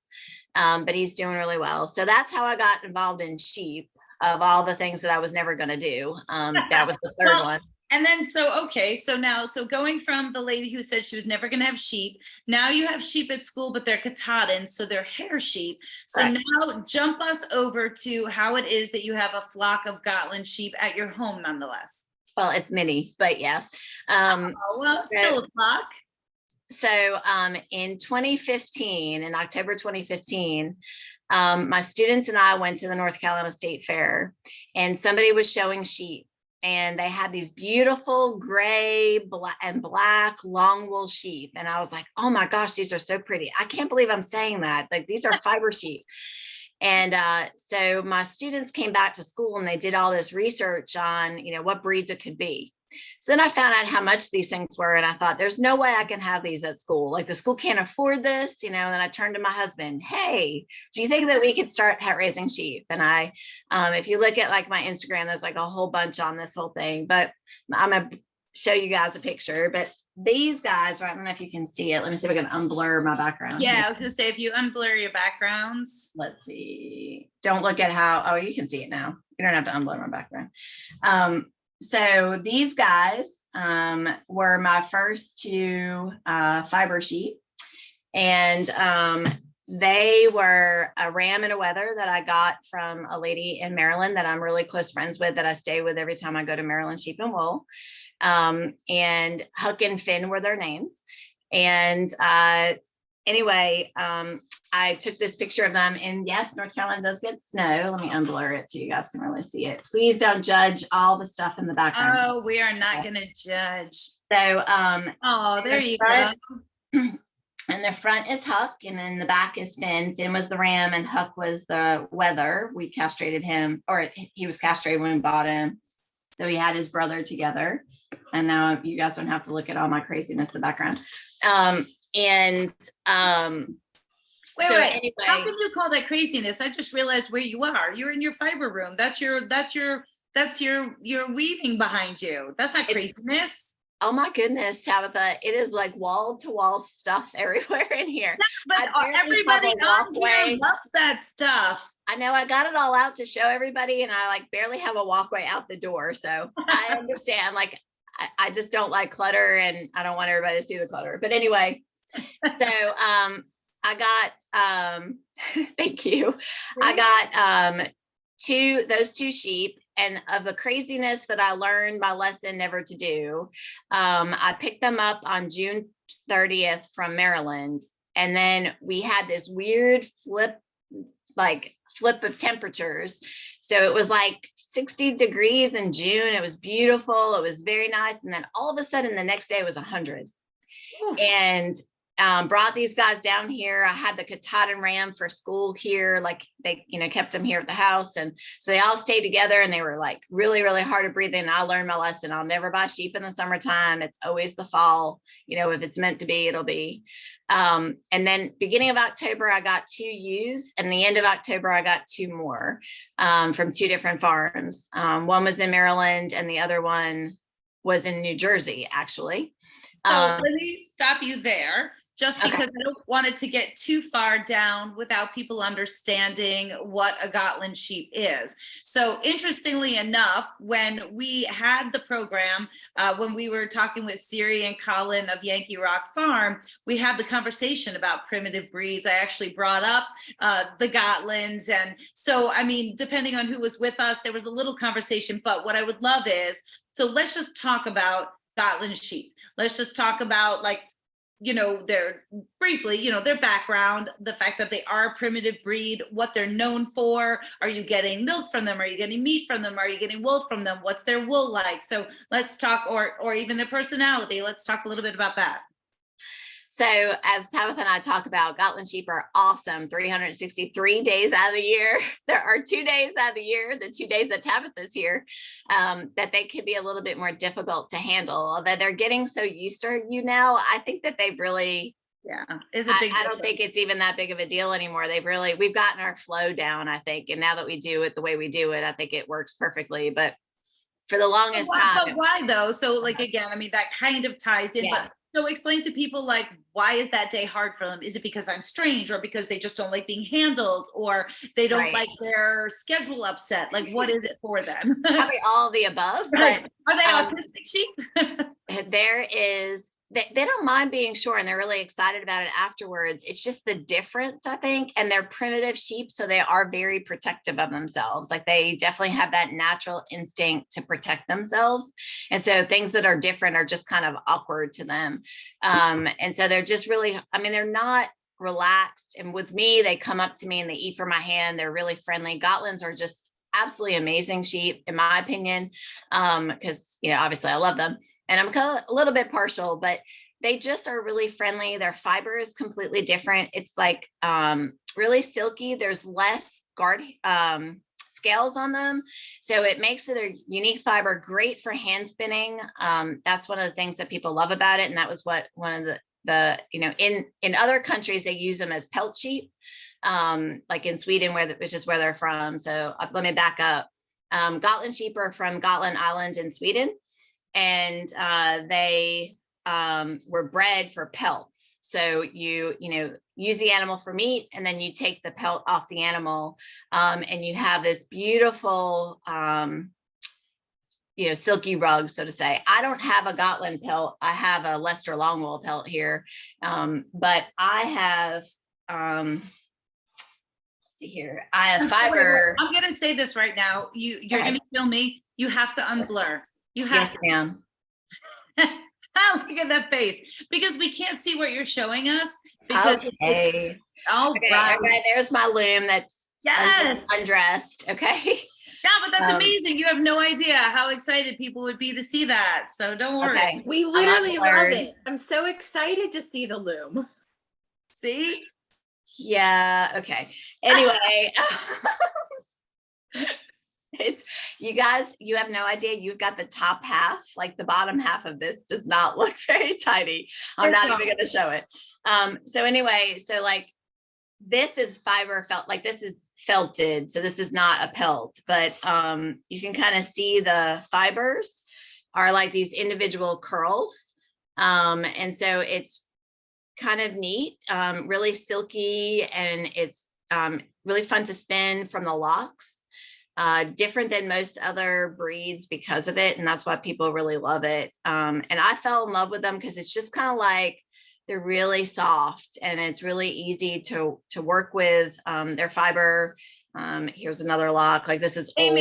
but he's doing really well. So that's how I got involved in sheep. Of all the things that I was never going to do, that was the third Well, one. and then so going from the lady who said she was never going to have sheep, now you have sheep at school, but they're Katahdin, so they're hair sheep. So Correct. now jump us over to how it is that you have a flock of Gotland sheep at your home, nonetheless. Well, it's mini, but yes. Oh, well, it's still a flock. So in 2015, in October 2015, my students and I went to the North Carolina State Fair, and somebody was showing sheep, and they had these beautiful gray and black long wool sheep. And I was like, oh my gosh, these are so pretty. I can't believe I'm saying that. Like, these are fiber sheep. And so my students came back to school and they did all this research on, what breeds it could be. So then I found out how much these things were, and I thought, there's no way I can have these at school. Like, the school can't afford this, and then I turned to my husband, hey, do you think that we could start raising sheep? And if you look at like my Instagram, there's like a whole bunch on this whole thing, but I'm gonna show you guys a picture. But these guys, right, I don't know if you can see it. Let me see if I can unblur my background. Yeah, here. I was gonna say, if you unblur your backgrounds. Let's see. Don't look at how, you can see it now. You don't have to unblur my background. So these guys were my first two fiber sheep, and they were a ram and a wether that I got from a lady in Maryland that I'm really close friends with, that I stay with every time I go to Maryland Sheep and Wool. And Huck and Finn were their names. And anyway, I took this picture of them, and yes, North Carolina does get snow. Let me unblur it so you guys can really see it. Please don't judge all the stuff in the background. Oh, we are not going to judge. So, oh, there you go. And the front is Huck, and then the back is Finn. Finn was the ram, and Huck was the wether. We castrated him, or he was castrated when we bought him. So he had his brother together. And now you guys don't have to look at all my craziness in the background. Wait, so wait. anyway, How can you call that craziness? I just realized where you are. You're in your fiber room. That's your weaving behind you. That's not craziness. Oh my goodness, Tabitha, it is like wall to wall stuff everywhere in here. But everybody on here loves that stuff. I know, I got it all out to show everybody, and I like barely have a walkway out the door. So I understand, like, I just don't like clutter, and I don't want everybody to see the clutter. But anyway, so I got thank you. I got those two sheep, and of the craziness that I learned my lesson never to do, I picked them up on June 30th from Maryland, and then we had this weird flip of temperatures. So it was like 60 degrees in June. It was beautiful. It was very nice. And then all of a sudden the next day it was 100. Ooh. And brought these guys down here. I had the Katahdin ram for school here. Like, they, kept them here at the house. And so they all stayed together, and they were like really, really hard to breathe in. I learned my lesson. I'll never buy sheep in the summertime. It's always the fall. If it's meant to be, it'll be. And then beginning of October, I got 2 ewes, and the end of October, I got 2 more from 2 different farms. One was in Maryland, and the other one was in New Jersey, actually. So let me stop you there. just Okay. because I don't want it to get too far down without people understanding what a Gotland sheep is. So interestingly enough, when we had the program, when we were talking with Siri and Colin of Yankee Rock Farm, we had the conversation about primitive breeds. I actually brought up the Gotlands. And so, I mean, depending on who was with us, there was a little conversation, but what I would love is, so let's just talk about Gotland sheep. Let's just talk about, like, you know, their briefly, you know, their background, the fact that they are a primitive breed, what they're known for. Are you getting milk from them? Are you getting meat from them? Are you getting wool from them? What's their wool like? So let's talk, or even their personality. Let's talk a little bit about that. So as Tabitha and I talk about, Gotland sheep are awesome 363 days out of the year. There are 2 days out of the year, the 2 days that Tabitha's here, that they could be a little bit more difficult to handle. Although they're getting so used to you now, I think that they've really, Yeah, is a big I don't think it's even that big of a deal anymore. We've gotten our flow down, I think. And now that we do it the way we do it, I think it works perfectly. But for the longest time. But why though? So like, again, I mean, that kind of ties in, Yeah. but so explain to people, like, why is that day hard for them? Is it because I'm strange, or because they just don't like being handled, or they don't Right. like their schedule upset? Like, what is it for them? Probably all of the above, Right. but Are they autistic sheep? there is, they don't mind being short and they're really excited about it afterwards. It's just the difference, I think. And they're primitive sheep, so they are very protective of themselves. Like, they definitely have that natural instinct to protect themselves. And so things that are different are just kind of awkward to them. And so they're just really, I mean, they're not relaxed. And with me, they come up to me and they eat from my hand. They're really friendly. Gotlands are just absolutely amazing sheep, in my opinion, because, you know, obviously I love them. And I'm kind of a little bit partial, but they just are really friendly. Their fiber is completely different. It's like really silky. There's less guard scales on them. So it makes it a unique fiber, great for hand spinning. That's one of the things that people love about it. And that was what one of the you know, in other countries, they use them as pelt sheep, like in Sweden, which is where they're from. So let me back up. Gotland sheep are from Gotland Island in Sweden. And they were bred for pelts. So you know, use the animal for meat, and then you take the pelt off the animal, and you have this beautiful, you know, silky rug, so to say. I don't have a Gotland pelt. I have a Leicester Longwool pelt here, but I have. Let's see here. I have fiber. I'm gonna say this right now. You're gonna kill me. You have to unblur. You have Yes, ma'am. Look at that face, because we can't see what you're showing us. Because Okay. all Okay, right. okay, there's my loom that's Yes. undressed. Okay. Yeah, but that's amazing. You have no idea how excited people would be to see that. So don't worry. Okay. We literally love unblurred. it. I'm so excited to see the loom. See? Yeah. Okay. Anyway, it's, you guys, you have no idea. You've got the top half, like the bottom half of this does not look very tidy. I'm not even going to show it. So anyway, so like, this is fiber felt, like this is felted. So this is not a pelt, but you can kind of see the fibers are like these individual curls. And so it's kind of neat, really silky, and it's really fun to spin from the locks. Different than most other breeds because of it. And that's why people really love it. And I fell in love with them because it's just kind of like, they're really soft and it's really easy to work with. Their fiber. Here's another lock. Like, this is old.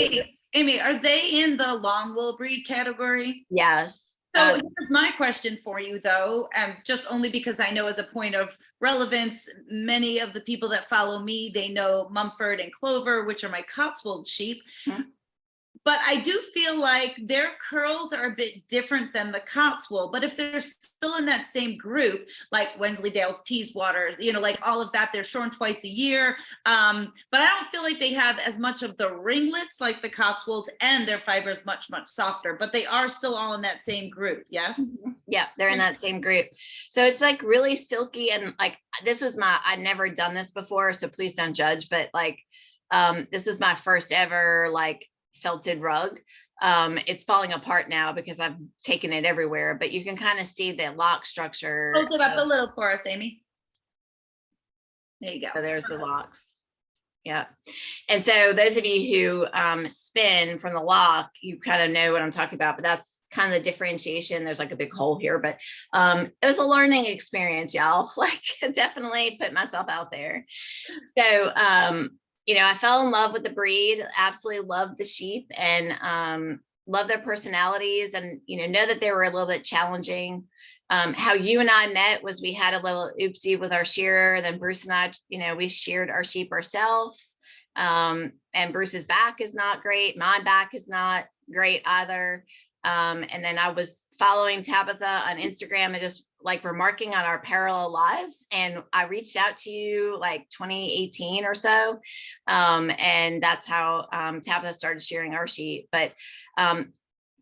Amy, are they in the long wool breed category? Yes. So here's my question for you, though, just only because I know, as a point of relevance, many of the people that follow me, they know Mumford and Clover, which are my Cotswold sheep. Mm-hmm. But I do feel like their curls are a bit different than the Cotswold. But if they're still in that same group, like Wensleydale's Teeswater, you know, like all of that, they're shorn twice a year. But I don't feel like they have as much of the ringlets like the Cotswolds, and their fiber is much, much softer. But they are still all in that same group. Yes. Mm-hmm. Yeah, they're in that same group. So it's like really silky, and like, this was I'd never done this before, so please don't judge, but like, this is my first ever like felted rug. It's falling apart now because I've taken it everywhere, but you can kind of see the lock structure. Hold it up a little for us, Amy. There you So go. there's the locks. Yeah. And so those of you who spin from the lock, you kind of know what I'm talking about, but that's kind of the differentiation. There's like a big hole here, but it was a learning experience, y'all. Like, definitely put myself out there. So, you know, I fell in love with the breed, absolutely loved the sheep, and love their personalities, and, you know that they were a little bit challenging. How you and I met was we had a little oopsie with our shearer. Then Bruce and I, you know, we sheared our sheep ourselves. And Bruce's back is not great. My back is not great either. And then I was following Tabitha on Instagram and just like remarking on our parallel lives. And I reached out to you like 2018 or so. And that's how Tabitha started shearing our sheep. But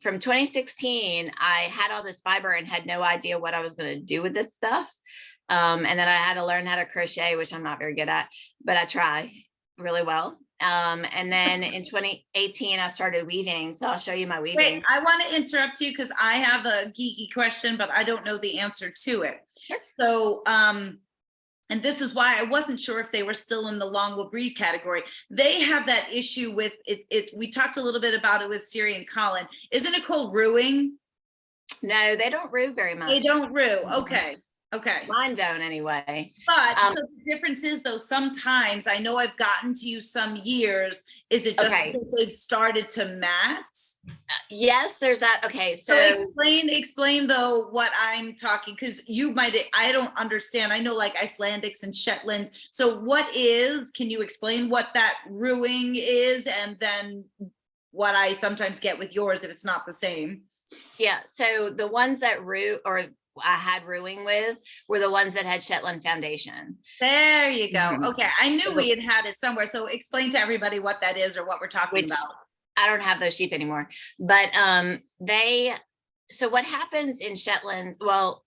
from 2016, I had all this fiber and had no idea what I was going to do with this stuff. And then I had to learn how to crochet, which I'm not very good at, but I try really well. And then in 2018, I started weaving. So I'll show you my weaving. Wait, I want to interrupt you because I have a geeky question, but I don't know the answer to it. Sure. So, and this is why I wasn't sure if they were still in the Longwood breed category. They have that issue with it. We talked a little bit about it with Siri and Colin. Isn't it called ruing? No, they don't rue very much. They don't rue. Okay. Okay. Mine don't anyway. But so the difference is though, sometimes I know I've gotten to you some years. Is it just Okay. that they've started to mat? Yes, there's that. Okay. So So explain though what I'm talking, because you might, I don't understand. I know like Icelandics and Shetlands. So can you explain what that ruing is? And then what I sometimes get with yours if it's not the same. yeah. So the ones that rue or I had ruing with were the ones that had Shetland foundation. There you go. Mhm. Okay. I knew we had it somewhere. So explain to everybody what that is or what we're talking Which about. I don't have those sheep anymore, but so what happens in Shetland, well,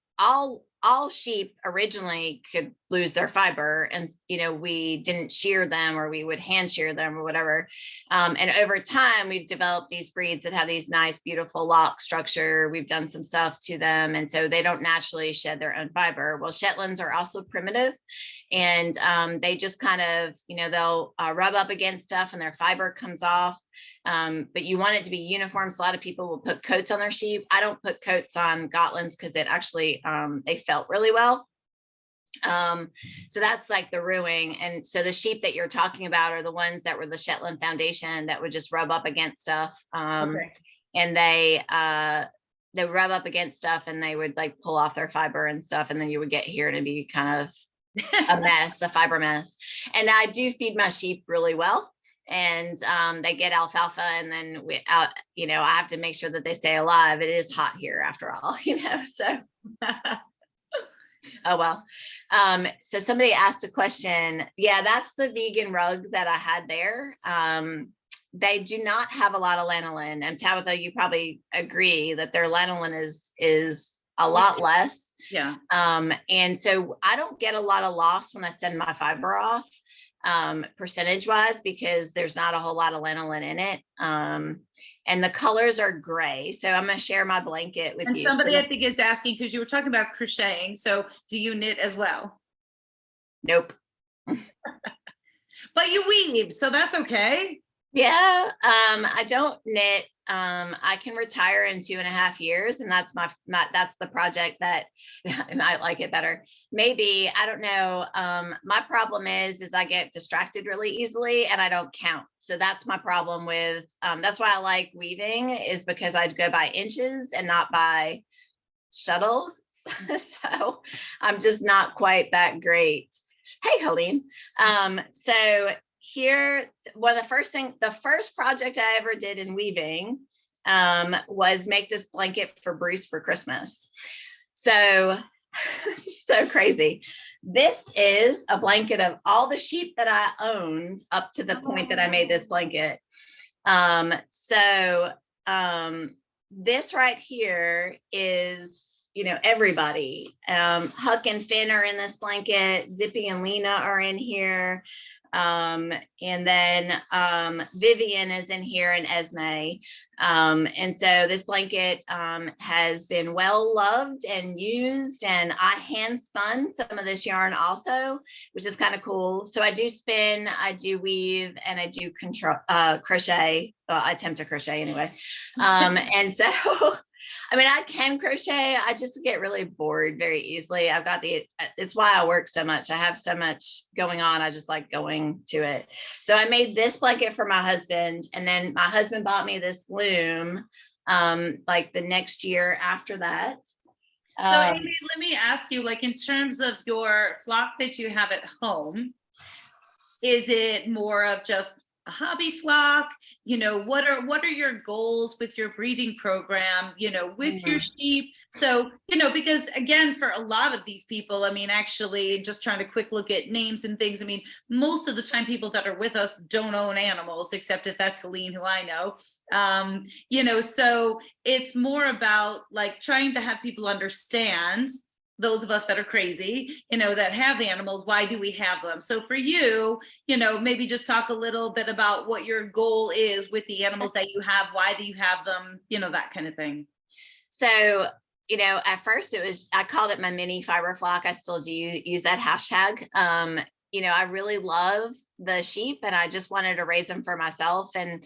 all sheep originally could lose their fiber, and we didn't shear them, or we would hand shear them or whatever. And over time we've developed these breeds that have these nice, beautiful lock structure. We've done some stuff to them, and so they don't naturally shed their own fiber. Well, Shetlands are also primitive, and they just kind of, they'll rub up against stuff and their fiber comes off. But you want it to be uniform. So a lot of people will put coats on their sheep. I don't put coats on Gotlands because it actually, they felt really well. So that's like the ruing. And so the sheep that you're talking about are the ones that were the Shetland foundation that would just rub up against stuff. Okay. And they rub up against stuff and they would like pull off their fiber and stuff. And then you would get here and it'd be kind of a mess, a fiber mess. And I do feed my sheep really well. And they get alfalfa, and then I have to make sure that they stay alive. It is hot here after all, so. Oh, well. So somebody asked a question. Yeah, that's the vegan rug that I had there. They do not have a lot of lanolin, and Tabitha, you probably agree that their lanolin is a lot less. Yeah. And so I don't get a lot of loss when I send my fiber off, percentage wise, because there's not a whole lot of lanolin in it. And the colors are gray. So I'm going to share my blanket with And you. somebody So I think is asking, because you were talking about crocheting. So do you knit as well? nope. But you weave, so that's okay. Yeah. I don't knit. I can retire in 2.5 years, and that's that's the project that I might like it better. Maybe, I don't know. My problem is I get distracted really easily and I don't count. So that's my problem with, that's why I like weaving, is because I go by inches and not by shuttles. So I'm just not quite that great. Hey, Helene. So here, well, the first project I ever did in weaving was make this blanket for Bruce for Christmas. So crazy. This is a blanket of all the sheep that I owned up to the point that I made this blanket. This right here is, everybody. Huck and Finn are in this blanket. Zippy and Lena are in here. And then Vivian is in here, and Esme. And so this blanket has been well loved and used, and I hand spun some of this yarn also, which is kind of cool. So I do spin, I do weave, and I do crochet. Well, I attempt to crochet anyway. And so I mean, I can crochet. I just get really bored very easily. It's why I work so much. I have so much going on. I just like going to it. So I made this blanket for my husband, and then my husband bought me this loom like the next year after that. So Amy, let me ask you, like in terms of your flock that you have at home, is it more of just a hobby flock? You know, what are your goals with your breeding program, you know, with your sheep? So, you know, because again, for a lot of these people, I mean, actually just trying to quick look at names and things. I mean, most of the time people that are with us don't own animals, except if that's Helene, who I know. You know, so it's more about like trying to have people understand, those of us that are crazy, you know, that have animals, why do we have them? So for you, you know, maybe just talk a little bit about what your goal is with the animals that you have, why do you have them, you know, that kind of thing. So, you know, at first I called it my mini fiber flock. I still do use that hashtag. You know, I really love the sheep, and I just wanted to raise them for myself and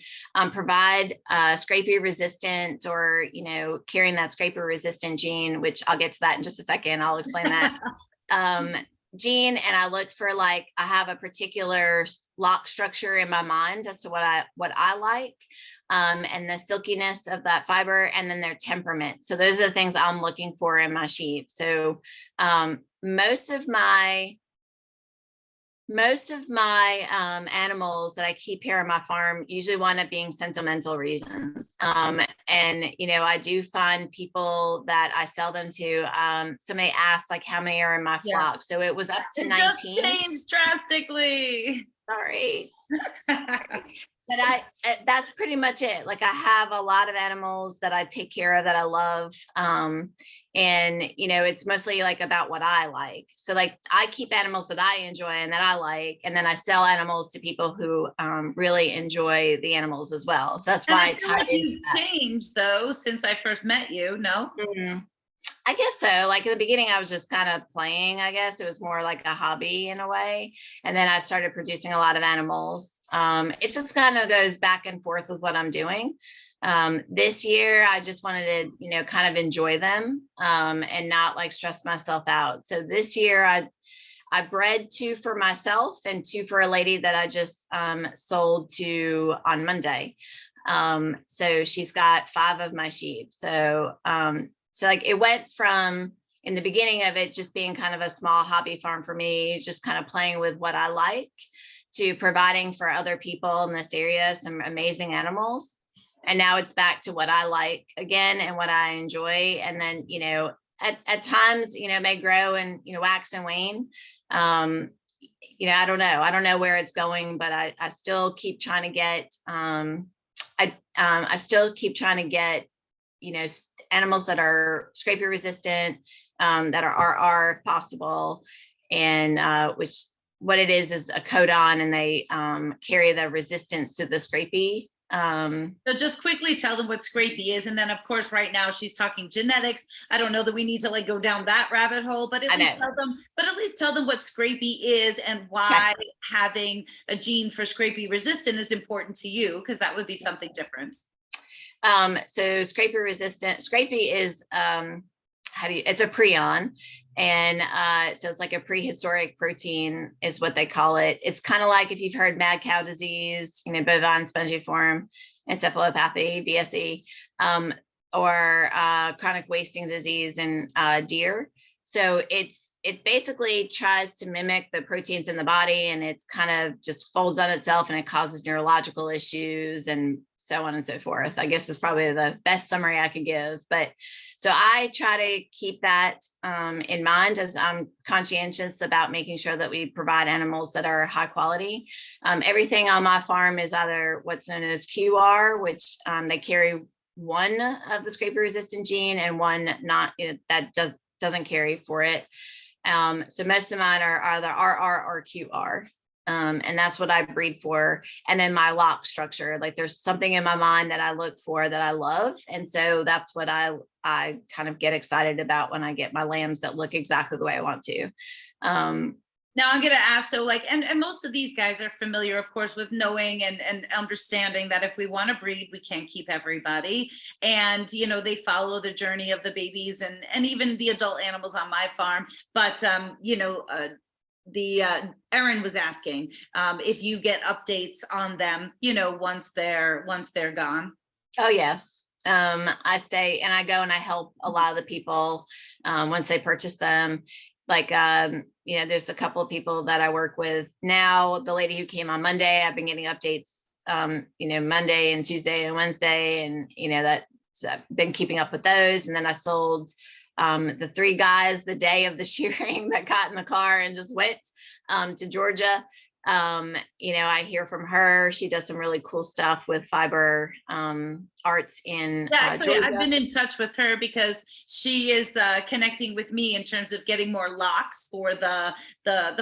provide scrapie resistant, or, you know, carrying that scraper resistant gene, which I'll get to that in just a second. I'll explain that gene. And I look for, like, I have a particular lock structure in my mind as to what I like, and the silkiness of that fiber, and then their temperament. So those are the things I'm looking for in my sheep. So most of my animals that I keep here on my farm usually wind up being sentimental reasons. And, you know, I do find people that I sell them to. Somebody asked, like, how many are in my flock? So it was up to 19. Just changed drastically. Sorry. But that's pretty much it. Like, I have a lot of animals that I take care of, that I love. And, you know, it's mostly like about what I like. So, like, I keep animals that I enjoy and that I like, and then I sell animals to people who really enjoy the animals as well. So that's why I feel like you've changed though since I first met you. No? I guess so. Like, in the beginning, I was just kind of playing, I guess. It was more like a hobby in a way. And then I started producing a lot of animals. It just kind of goes back and forth with what I'm doing. This year, I just wanted to, you know, kind of enjoy them and not like stress myself out. So this year, I bred 2 for myself and 2 for a lady that I just sold to on Monday. So she's got 5 of my sheep. So like, it went from, in the beginning of it just being kind of a small hobby farm for me, just kind of playing with what I like, to providing for other people in this area some amazing animals. And now it's back to what I like again and what I enjoy. And then, you know, at times, you know, may grow and, you know, wax and wane. You know, I don't know where it's going, but I still keep trying to get, I still keep trying to get, you know, animals that are scrapie resistant, that are if possible, and which what it is a codon, and they carry the resistance to the scrapie. So just quickly tell them what scrapie is, and then of course right now she's talking genetics. I don't know that we need to like go down that rabbit hole, but at least tell them what scrapie is and why having a gene for scrapie resistant is important to you, because that would be something different. So scrapie is it's a prion, and so it's like a prehistoric protein is what they call it. It's kind of like if you've heard mad cow disease, you know, bovine spongiform encephalopathy, BSE, or chronic wasting disease in deer. So it basically tries to mimic the proteins in the body, and it's kind of just folds on itself, and it causes neurological issues and so on and so forth. I guess is probably the best summary I could give. But so I try to keep that in mind, as I'm conscientious about making sure that we provide animals that are high quality. Everything on my farm is either what's known as QR, which they carry one of the scrapie resistant gene and one not, you know, that doesn't carry for it. So most of mine are either RR or QR. And that's what I breed for. And then my lock structure, like there's something in my mind that I look for that I love. And so that's what I kind of get excited about when I get my lambs that look exactly the way I want to. Now I'm gonna ask, so like, and most of these guys are familiar, of course, with knowing and understanding that if we want to breed, we can't keep everybody. And, you know, they follow the journey of the babies and even the adult animals on my farm. But, you know, Erin was asking if you get updates on them, you know, once they're gone. Oh, yes. I stay and I go and I help a lot of the people once they purchase them. Like, you know, there's a couple of people that I work with now. The lady who came on Monday, I've been getting updates, you know, Monday and Tuesday and Wednesday. And, you know, that's I've been keeping up with those. And then I sold the 3 guys the day of the shearing that got in the car and just went to Georgia. You know, I hear from her. She does some really cool stuff with fiber arts in Yeah, actually, Georgia. I've been in touch with her because she is connecting with me in terms of getting more locks for the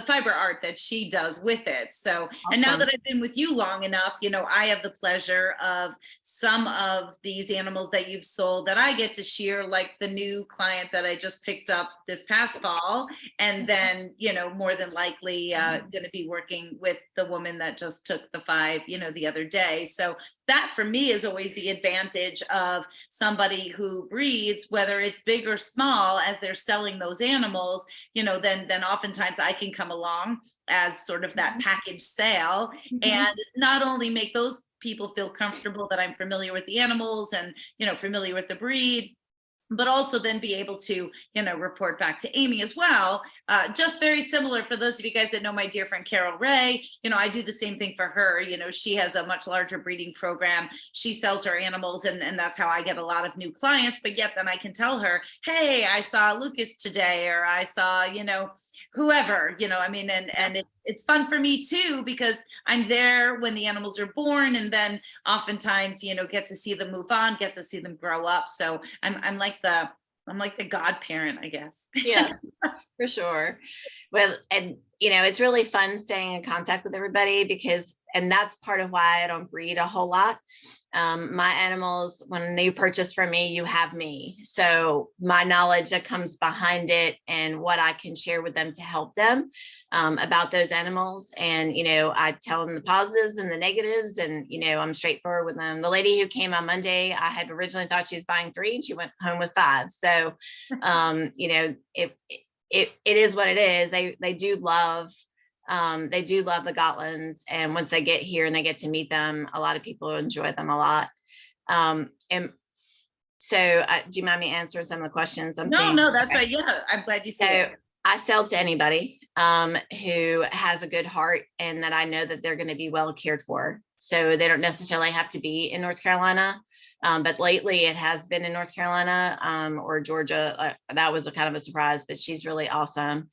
fiber art that she does with it. So, and now Awesome. that I've been with you long enough, you know, I have the pleasure of some of these animals that you've sold that I get to shear, like the new client that I just picked up this past fall, and then, you know, more than likely going to be working with the woman that just took the 5, you know, the other day. So that for me is always the advantage of somebody who breeds, whether it's big or small, as they're selling those animals, you know, then oftentimes I can come along as sort of that package sale and not only make those people feel comfortable that I'm familiar with the animals and, you know, familiar with the breed, but also then be able to, you know, report back to Amy as well. Just very similar for those of you guys that know my dear friend Carol Ray, you know, I do the same thing for her. You know, she has a much larger breeding program. She sells her animals and that's how I get a lot of new clients. But yet then I can tell her, hey, I saw Lucas today, or I saw, you know, whoever, you know, I mean, and it's fun for me too, because I'm there when the animals are born, and then oftentimes, you know, get to see them move on, get to see them grow up. So I'm like the godparent, I guess. Yeah, for sure. Well, and you know, it's really fun staying in contact with everybody because, and that's part of why I don't breed a whole lot. My animals, when you purchase from me, you have me. So my knowledge that comes behind it and what I can share with them to help them about those animals. And, you know, I tell them the positives and the negatives, and, you know, I'm straightforward with them. The lady who came on Monday, I had originally thought she was buying 3 and she went home with 5. So, you know, it is what it is. They do love the Gotlands, and once they get here and they get to meet them, a lot of people enjoy them a lot. And so, do you mind me answering some of the questions? No, that's right. Yeah, I'm glad you said So I sell to anybody who has a good heart and that I know that they're going to be well cared for. So they don't necessarily have to be in North Carolina. But lately it has been in North Carolina or Georgia. That was a kind of a surprise, but she's really awesome.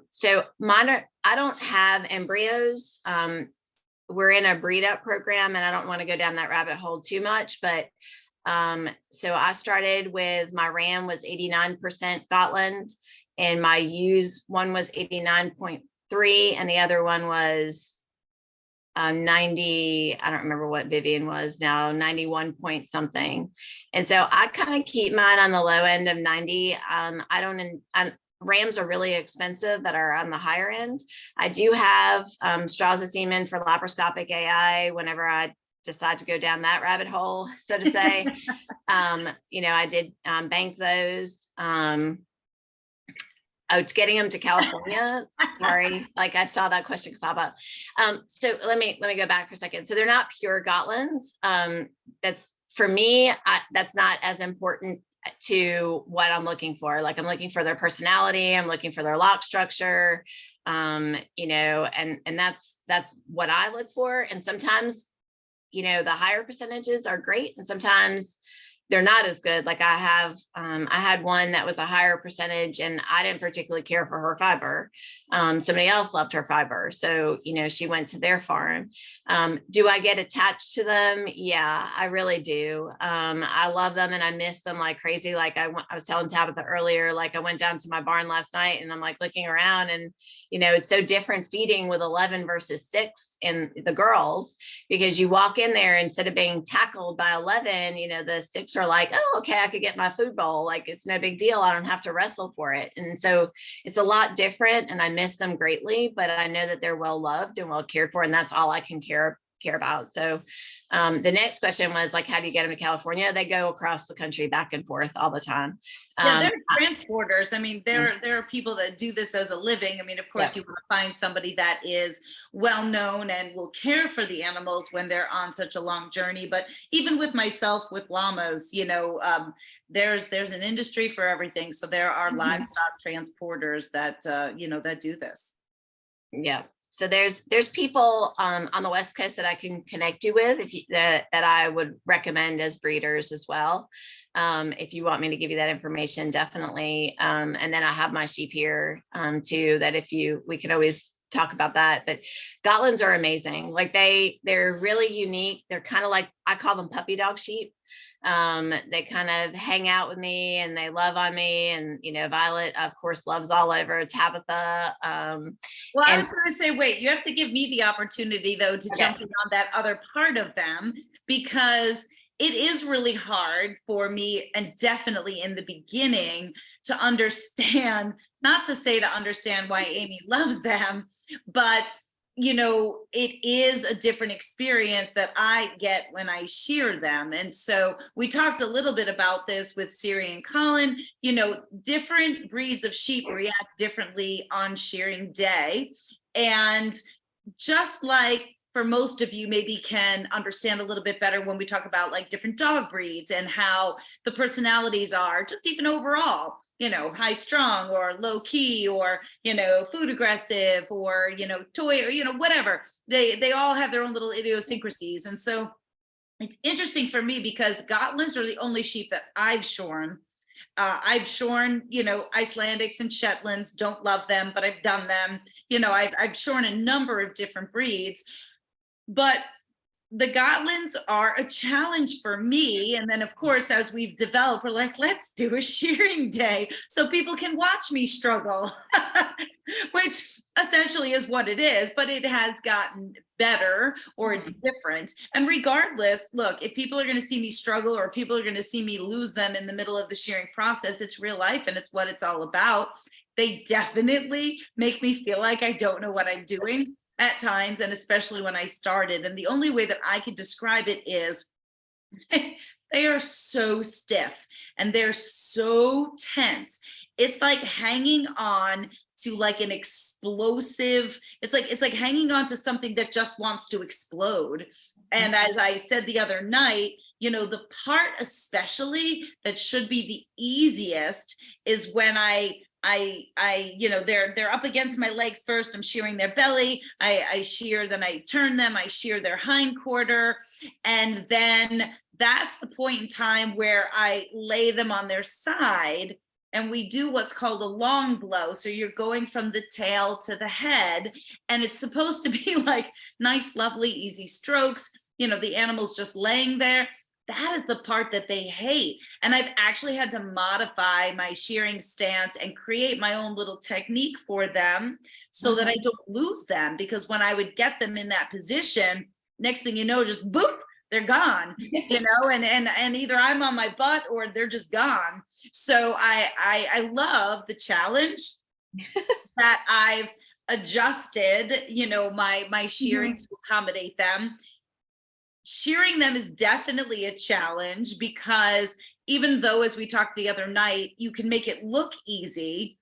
So I don't have embryos. We're in a breed up program and I don't want to go down that rabbit hole too much, but so I started with, my ram was 89% Gotland and my ewes, one was 89.3 and the other one was 90, I don't remember what Vivian was now, 91 point something. And so I kind of keep mine on the low end of 90. Rams are really expensive that are on the higher end. I do have straws of semen for laparoscopic AI whenever I decide to go down that rabbit hole, so to say. You know, I did bank those. It's getting them to California. Sorry, like I saw that question pop up. So let me go back for a second. So they're not pure Gotlands. That's for me. That's not as important to what I'm looking for. Like I'm looking for their personality. I'm looking for their lock structure. You know, and that's what I look for. And sometimes, you know, the higher percentages are great, and sometimes they're not as good. Like I had one that was a higher percentage and I didn't particularly care for her fiber. Somebody else loved her fiber. So, she went to their farm. Do I get attached to them? Yeah, I really do. I love them and I miss them like crazy. Like I was telling Tabitha earlier, like I went down to my barn last night and I'm like looking around and, it's so different feeding with 11 versus 6 in the girls, because you walk in there instead of being tackled by 11, the 6 are like, oh, okay, I could get my food bowl. Like it's no big deal. I don't have to wrestle for it. And so it's a lot different and I miss them greatly, but I know that they're well loved and well cared for. And that's all I can care about. So the next question was like, how do you get them to California? They go across the country back and forth all the time. Yeah, they're transporters. I mean, there are people that do this as a living. I mean, of course, you want to find somebody that is well known and will care for the animals when they're on such a long journey. But even with myself, with llamas, there's an industry for everything. So there are livestock transporters that that do this. Yeah. So there's people on the West Coast that I can connect you with that I would recommend as breeders as well. If you want me to give you that information, definitely. And then I have my sheep here too, that we can always talk about that. But Gotlands are amazing. Like they're really unique. They're kind of like, I call them puppy dog sheep. They kind of hang out with me and they love on me, and Violet of course loves all over Tabitha. Well, I was going to say, wait, you have to give me the opportunity though to jump in on that other part of them, because it is really hard for me, and definitely in the beginning, to understand, not to say to understand why Amy loves them, but it is a different experience that I get when I shear them. And so we talked a little bit about this with Siri and Colin. Different breeds of sheep react differently on shearing day. And just like for most of you maybe can understand a little bit better when we talk about like different dog breeds and how the personalities are, just even overall, high strung or low key or, food aggressive or, toy or, whatever. They all have their own little idiosyncrasies. And so it's interesting for me because Gotlands are the only sheep that I've shorn. I've shorn, Icelandics and Shetlands, don't love them, but I've done them. I've shorn a number of different breeds, but the Gotlands are a challenge for me. And then of course, as we've developed, we're like, let's do a shearing day so people can watch me struggle, which essentially is what it is, but it has gotten better or it's different. And regardless, look, if people are going to see me struggle or people are going to see me lose them in the middle of the shearing process, it's real life and it's what it's all about. They definitely make me feel like I don't know what I'm doing at times, and especially when I started. And the only way that I can describe it is they are so stiff and they're so tense. It's like hanging on to like an explosive, it's like hanging on to something that just wants to explode. And as I said the other night, the part especially that should be the easiest is when they're up against my legs first. I'm shearing their belly. I shear, then I turn them. I shear their hind quarter. And then that's the point in time where I lay them on their side and we do what's called a long blow. So you're going from the tail to the head, and it's supposed to be like nice, lovely, easy strokes. The animal's just laying there. That is the part that they hate. And I've actually had to modify my shearing stance and create my own little technique for them so that I don't lose them. Because when I would get them in that position, next thing you know, just boop, they're gone, and either I'm on my butt or they're just gone. So I love the challenge that I've adjusted, my shearing to accommodate them. Shearing them is definitely a challenge because even though, as we talked the other night, you can make it look easy,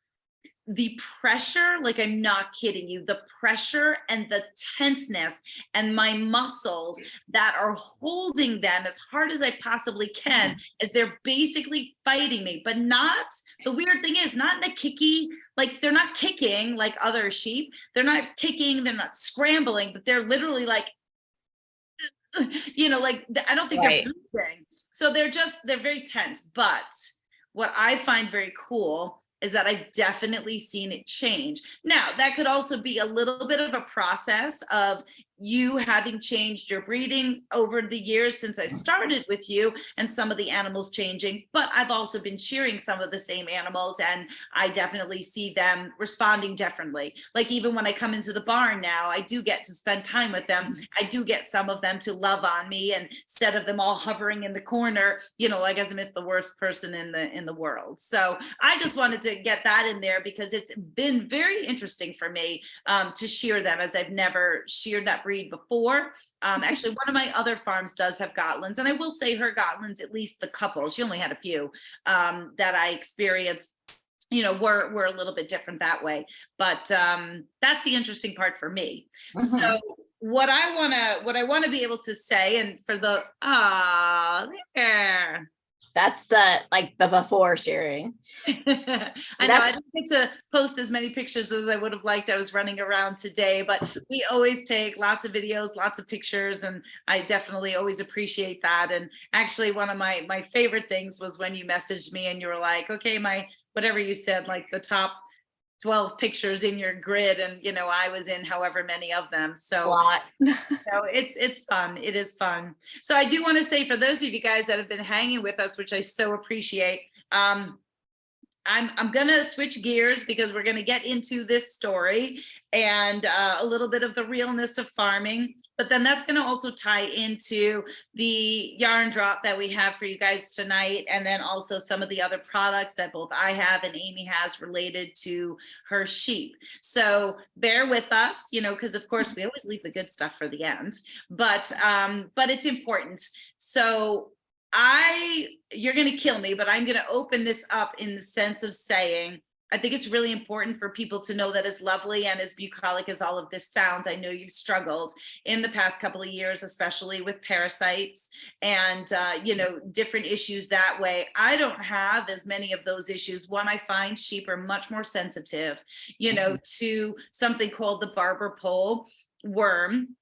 the pressure, like I'm not kidding you, the pressure and the tenseness and my muscles that are holding them as hard as I possibly can as they're basically fighting me, but not, the weird thing is not in a kicky, like they're not kicking like other sheep. They're not kicking, they're not scrambling, but they're literally like, like I don't think they're breathing. So they're very tense. But what I find very cool is that I've definitely seen it change. Now, that could also be a little bit of a process of you having changed your breeding over the years since I've started with you, and some of the animals changing, but I've also been shearing some of the same animals, and I definitely see them responding differently. Like even when I come into the barn now, I do get to spend time with them. I do get some of them to love on me, and instead of them all hovering in the corner, like as if the worst person in the world. So I just wanted to get that in there because it's been very interesting for me to shear them, as I've never sheared that breed before. Actually, one of my other farms does have Gotlands, and I will say her Gotlands, at least the couple, she only had a few that I experienced, were a little bit different that way. But that's the interesting part for me. So what I want to be able to say, and for the there. That's the before sharing. I know I didn't get to post as many pictures as I would have liked. I was running around today, but we always take lots of videos, lots of pictures, and I definitely always appreciate that. And actually, one of my favorite things was when you messaged me and you were like, okay, whatever you said, like the top 12 pictures in your grid, and I was in however many of them. So A lot. it's fun. It is fun. So I do want to say, for those of you guys that have been hanging with us, which I so appreciate, I'm gonna switch gears because we're gonna get into this story and a little bit of the realness of farming. But then that's going to also tie into the yarn drop that we have for you guys tonight, and then also some of the other products that both I have and Amy has related to her sheep. So bear with us, because of course we always leave the good stuff for the end, but it's important. So you're going to kill me, but I'm going to open this up in the sense of saying, I think it's really important for people to know that as lovely and as bucolic as all of this sounds, I know you've struggled in the past couple of years, especially with parasites and, different issues that way. I don't have as many of those issues. One, I find sheep are much more sensitive, to something called the barber pole worm.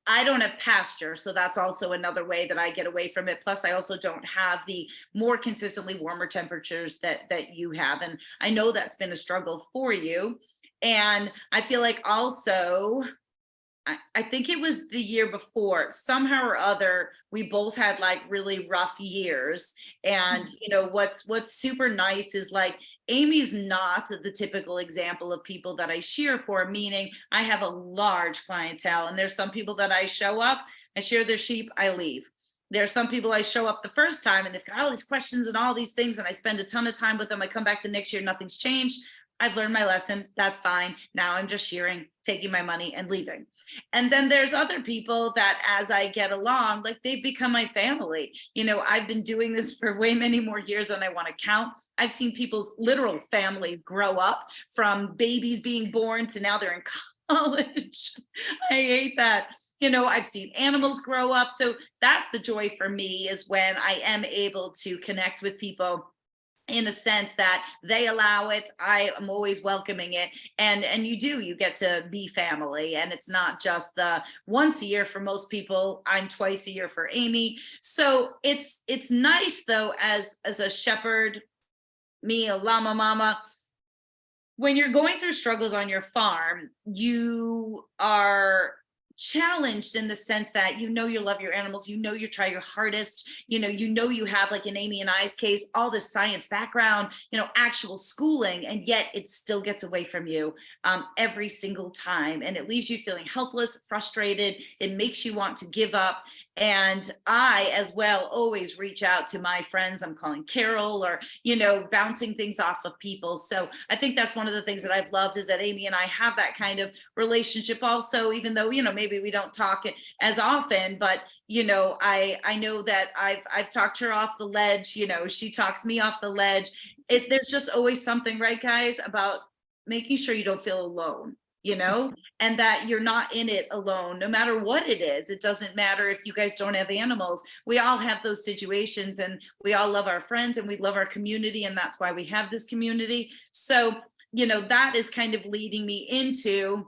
I don't have pasture, so that's also another way that I get away from it. Plus, I also don't have the more consistently warmer temperatures that you have. And I know that's been a struggle for you. And I feel like also, I think it was the year before, somehow or other, we both had like really rough years. And, what's super nice is like, Amy's not the typical example of people that I shear for, meaning I have a large clientele, and there's some people that I show up, I shear their sheep, I leave. There's some people I show up the first time and they've got all these questions and all these things, and I spend a ton of time with them. I come back the next year, nothing's changed. I've learned my lesson. That's fine. Now I'm just shearing, taking my money and leaving. And then there's other people that as I get along, like they've become my family. I've been doing this for way many more years than I want to count. I've seen people's literal families grow up from babies being born to now they're in college. I hate that. I've seen animals grow up. So that's the joy for me, is when I am able to connect with people in a sense that they allow it. I am always welcoming it. And you get to be family. And it's not just the once a year for most people. I'm twice a year for Amy. So it's nice though, as a shepherd, me, a llama mama, when you're going through struggles on your farm, you are challenged in the sense that you love your animals, you try your hardest, you have, like in Amy and I's case, all this science background, actual schooling, and yet it still gets away from you every single time, and it leaves you feeling helpless, frustrated. It makes you want to give up. And I, as well, always reach out to my friends. I'm calling Carol, or bouncing things off of people. So I think that's one of the things that I've loved, is that Amy and I have that kind of relationship also, even though maybe we don't talk as often, but I know that I've talked her off the ledge, she talks me off the ledge. There's just always something, right guys, about making sure you don't feel alone, and that you're not in it alone, no matter what it is. It doesn't matter if you guys don't have animals. We all have those situations, and we all love our friends, and we love our community, and that's why we have this community. So that is kind of leading me into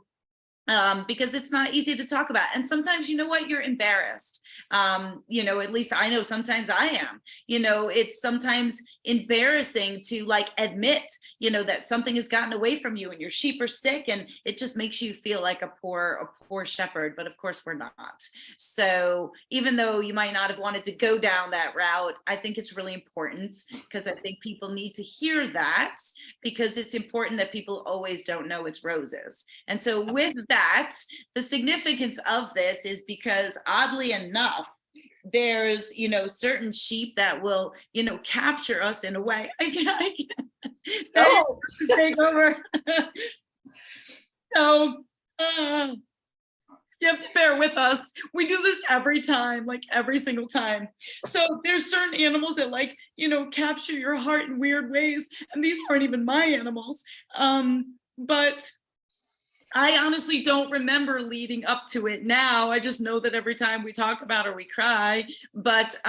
because it's not easy to talk about. And sometimes, you know what, you're embarrassed. At least I know sometimes I am, it's sometimes embarrassing to like admit, that something has gotten away from you and your sheep are sick, and it just makes you feel like a poor shepherd. But of course we're not. So even though you might not have wanted to go down that route, I think it's really important, because I think people need to hear that, because it's important that people always don't know it's roses. And so with that, the significance of this is because, oddly enough, there's certain sheep that will capture us in a way. I can't Oh. take over. So you have to bear with us. We do this every time, like every single time. So there's certain animals that capture your heart in weird ways, and these aren't even my animals. But I honestly don't remember leading up to it now. I just know that every time we talk about her, we cry. But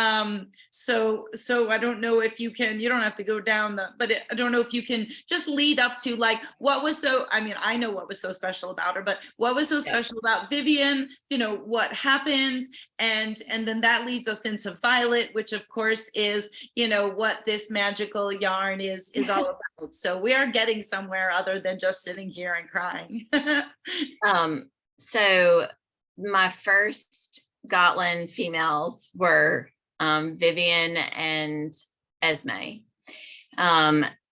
so I don't know if you don't have to go down I don't know if you can just lead up to what was I know what was so special about her, but what was so special about Vivian, what happened. And then that leads us into Violet, which of course is, what this magical yarn is all about. So we are getting somewhere other than just sitting here and crying. So my first Gotland females were Vivian and Esme.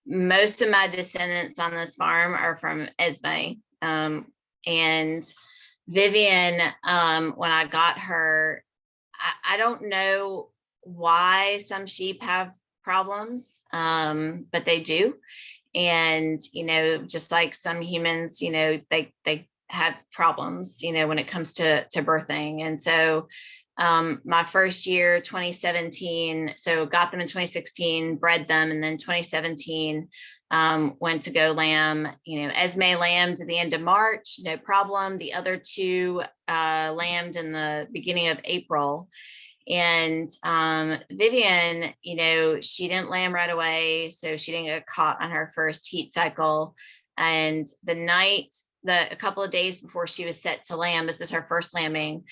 Most of my descendants on this farm are from Esme. And Vivian, when I got her, I don't know why some sheep have problems, but they do. And, just like some humans, they have problems, when it comes to birthing. And so my first year, 2017, so got them in 2016, bred them, and then 2017 went to go lamb. Esme lambed at the end of March, no problem. The other two lambed in the beginning of April. And Vivian, she didn't lamb right away, so she didn't get caught on her first heat cycle. And a couple of days before she was set to lamb, this is her first lambing,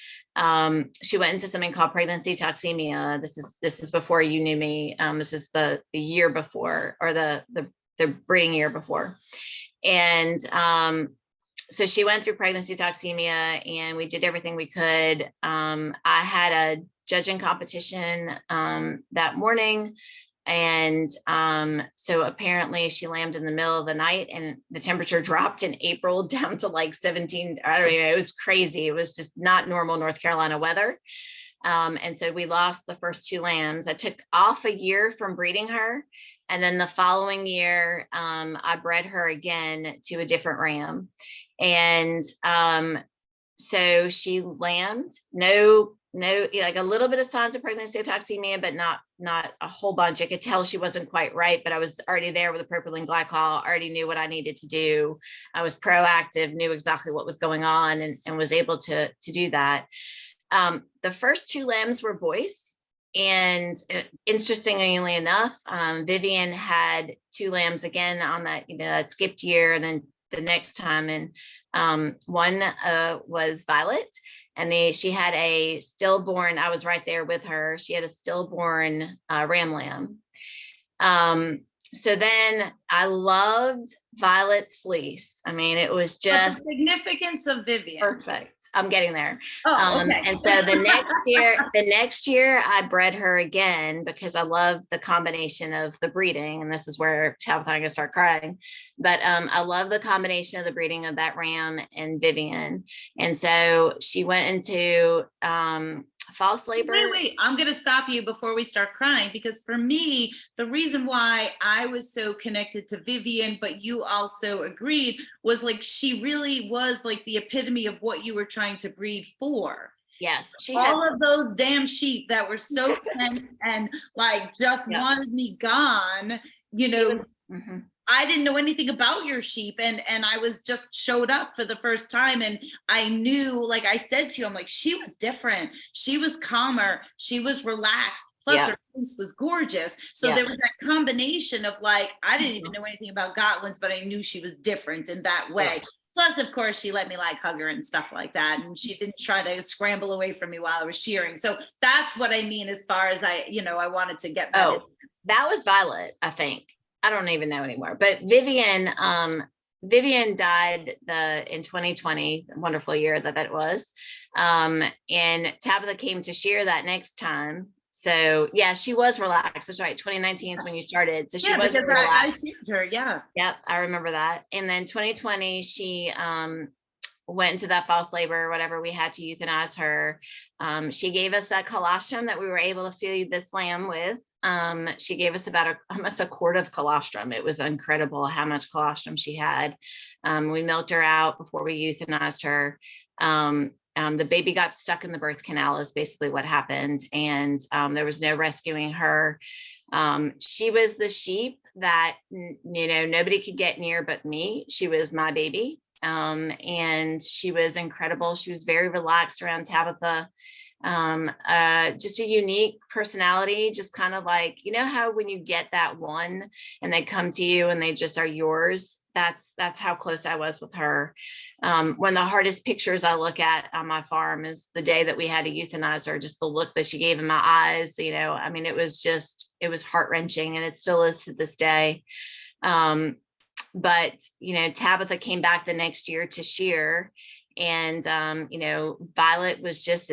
she went into something called pregnancy toxemia. This is before you knew me. This is the year before, or the breeding year before. And so she went through pregnancy toxemia, and we did everything we could. I had a judging competition that morning. And so apparently she lambed in the middle of the night, and the temperature dropped in April down to like 17. I don't know, it was crazy. It was just not normal North Carolina weather. And so we lost the first two lambs. I took off a year from breeding her. And then the following year, I bred her again to a different ram. And so she lambed, no, like a little bit of signs of pregnancy toxemia, but not a whole bunch. I could tell she wasn't quite right, but I was already there with the propylene glycol, already knew what I needed to do. I was proactive, knew exactly what was going on, and was able to do that. The first two lambs were boys. And interestingly enough, Vivian had two lambs again on that skipped year, and then the next time. And one was Violet. And she had a stillborn. I was right there with her. She had a stillborn ram lamb. So then I loved Violet's fleece. I mean, it was just the significance of Vivian. Perfect. I'm getting there. Oh, okay. And so the next year I bred her again, because I love the combination of the breeding. And this is where Tabitha, I'm gonna start crying. But I love the combination of the breeding of that ram and Vivian. And so she went into false labor. Wait, I'm going to stop you before we start crying, because for me, the reason why I was so connected to Vivian, but you also agreed, was she really was the epitome of what you were trying to breed for. Yes, all of those damn sheep that were so tense and just wanted me gone, mm-hmm. I didn't know anything about your sheep, and I was just showed up for the first time, and I knew, I said to you, I'm she was different. She was calmer. She was relaxed. Plus her face was gorgeous. So there was that combination of I didn't even know anything about Gotlands, but I knew she was different in that way. Plus, of course, she let me like hug her and stuff like that. And she didn't try to scramble away from me while I was shearing. So that's what I mean as far as I wanted to get that. Oh, that was Violet, I think. I don't even know anymore. But Vivian, Vivian died in 2020, wonderful year that was. And Tabitha came to shear that next time. So yeah, she was relaxed. That's right. 2019 is when you started. So she was because relaxed. I sheared her. Yeah. Yep, I remember that. And then 2020, she went into that false labor or whatever. We had to euthanize her. She gave us that colostrum that we were able to feed this lamb with. She gave us about almost a quart of colostrum. It was incredible how much colostrum she had. We milked her out before we euthanized her. The baby got stuck in the birth canal is basically what happened. And there was no rescuing her. She was the sheep that, nobody could get near but me. She was my baby. And she was incredible. She was very relaxed around Tabitha. Just a unique personality, just kind of like, how when you get that one and they come to you and they just are yours, that's how close I was with her. One of the hardest pictures I look at on my farm is the day that we had to euthanize her, just the look that she gave in my eyes, it was heart-wrenching, and it still is to this day. But Tabitha came back the next year to shear, and Violet was just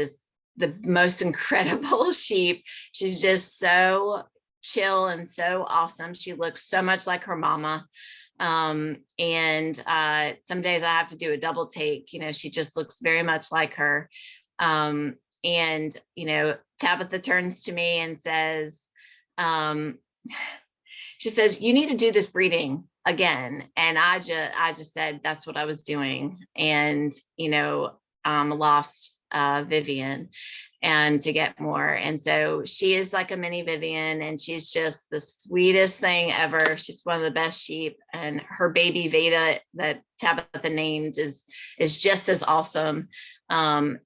the most incredible sheep. She's just so chill and so awesome. She looks so much like her mama. And some days I have to do a double take. She just looks very much like her. And Tabitha turns to me and says, she says, "You need to do this breeding again." And I just said, that's what I was doing. And, lost Vivian and to get more. And so she is like a mini Vivian, and she's just the sweetest thing ever. She's one of the best sheep, and her baby Veda that Tabitha named is just as awesome.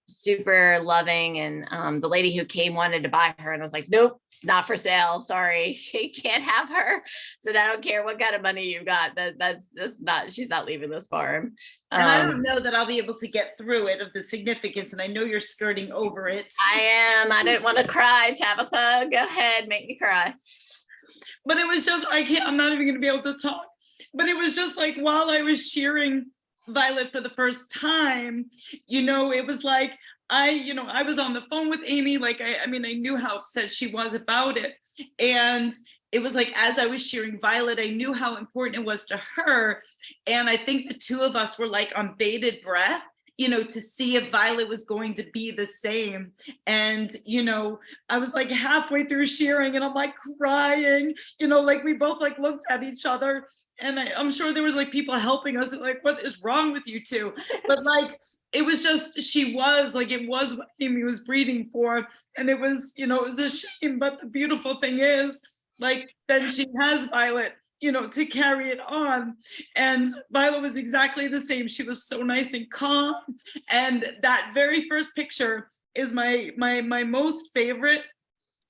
Super loving. And the lady who came wanted to buy her, and I was like, nope, not for sale. Sorry, you can't have her. So I don't care what kind of money you got. That's not, she's not leaving this farm. And I don't know that I'll be able to get through it of the significance. And I know you're skirting over it. I am. I didn't want to cry, Tabitha. Go ahead, make me cry. But it was just, I'm not even going to be able to talk. But it was just like, while I was shearing Violet for the first time, it was like, I was on the phone with Amy. Like, I knew how upset she was about it. And it was like, as I was shearing Violet, I knew how important it was to her. And I think the two of us were like on bated breath, to see if Violet was going to be the same. And, I was like halfway through shearing and I'm like crying, like we both like looked at each other. And I'm sure there was like people helping us, like, what is wrong with you two? But like, it was just, it was what Amy was breeding for. And it was, it was a shame. But the beautiful thing is, like, then she has Violet, to carry it on. And Violet was exactly the same. She was so nice and calm. And that very first picture is my most favorite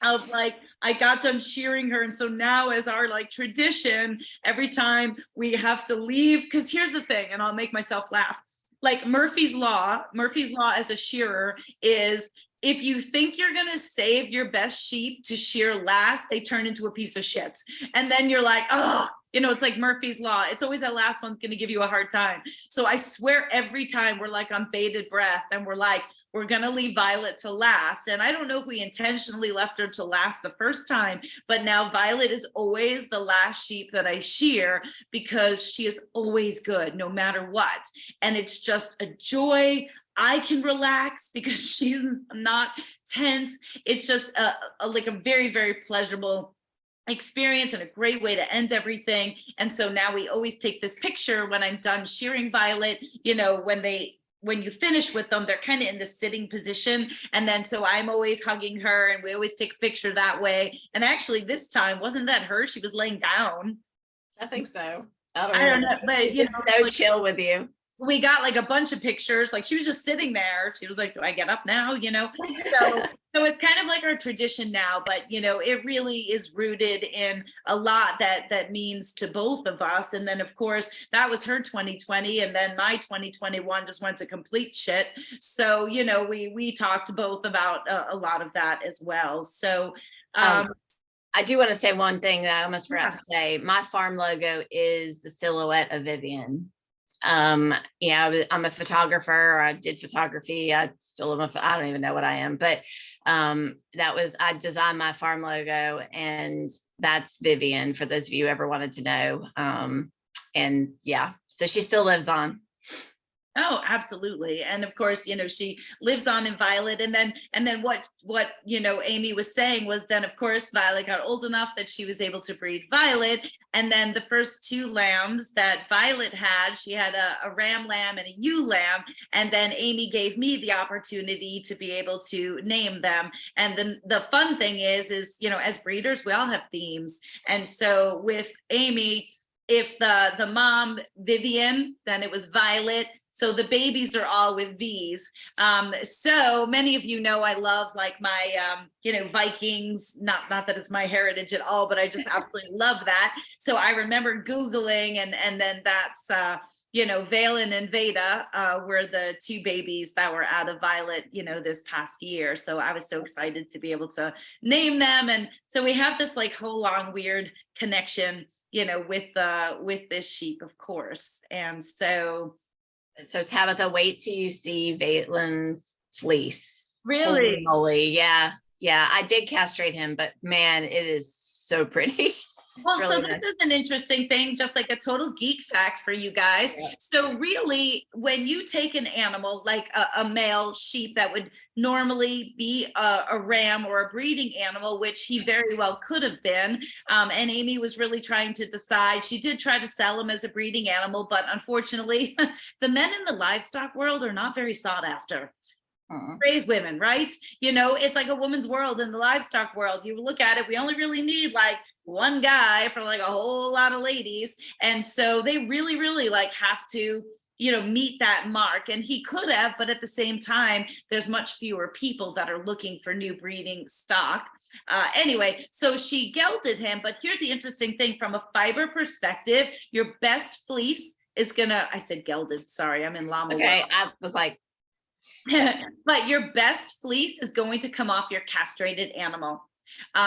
of like, I got done shearing her. And so now as our like tradition, every time we have to leave, because here's the thing, and I'll make myself laugh. Like Murphy's Law as a shearer is, if you think you're going to save your best sheep to shear last, they turn into a piece of shit. And then you're like, oh, it's like Murphy's Law. It's always that last one's going to give you a hard time. So I swear every time we're like on bated breath and we're like, we're going to leave Violet to last. And I don't know if we intentionally left her to last the first time, but now Violet is always the last sheep that I shear because she is always good no matter what. And it's just a joy. I can relax because she's not tense. It's just like a very, very pleasurable experience and a great way to end everything. And so now we always take this picture when I'm done shearing Violet, when you finish with them, they're kind of in the sitting position. And then, so I'm always hugging her and we always take a picture that way. And actually this time, wasn't that her? She was laying down. I think so. I don't know, but she's just so chill with you. we got like a bunch of pictures. Like she was just sitting there. She was like, do I get up now? So it's kind of like our tradition now, but it really is rooted in a lot that means to both of us. And then of course that was her 2020, and then my 2021 just went to complete shit. So we talked both about a lot of that as well. So I do want to say one thing that I almost forgot to say. My farm logo is the silhouette of Vivian. I'm a photographer. I did photography. I still am. I don't even know what I am, but I designed my farm logo, and that's Vivian, for those of you who ever wanted to know. And yeah, so she still lives on. Oh, absolutely. And of course, she lives on in Violet. And then what Amy was saying was, then of course, Violet got old enough that she was able to breed Violet. And then the first two lambs that Violet had, she had a ram lamb and a ewe lamb. And then Amy gave me the opportunity to be able to name them. And then the fun thing is, as breeders, we all have themes. And so with Amy, if the mom, Vivian, then it was Violet. So the babies are all with V's. So many of I love like my, Vikings, not that it's my heritage at all, but I just absolutely love that. So I remember Googling, and then that's, Valen and Veda were the two babies that were out of Violet, this past year. So I was so excited to be able to name them. And so we have this like whole long weird connection, with this sheep, of course. And so Tabitha, wait till you see Valen's fleece. Really? Holy moly. Yeah. I did castrate him, but man, it is so pretty. Well, really so nice. this is an interesting thing, just like a total geek fact for you guys. Yeah. So really, when you take an animal like a male sheep that would normally be a ram or a breeding animal, which he very well could have been, and Amy was really trying to decide. She did try to sell him as a breeding animal, but unfortunately, the men in the livestock world are not very sought after. Praise women, right? It's like a woman's world in the livestock world. You look at it, we only really need like one guy for like a whole lot of ladies. And so they really, really like have to, meet that mark. And he could have, but at the same time, there's much fewer people that are looking for new breeding stock. Anyway, so she gelded him. But here's the interesting thing from a fiber perspective, your best fleece is I said gelded, sorry, I'm in llama. Okay, I was like, but your best fleece is going to come off your castrated animal.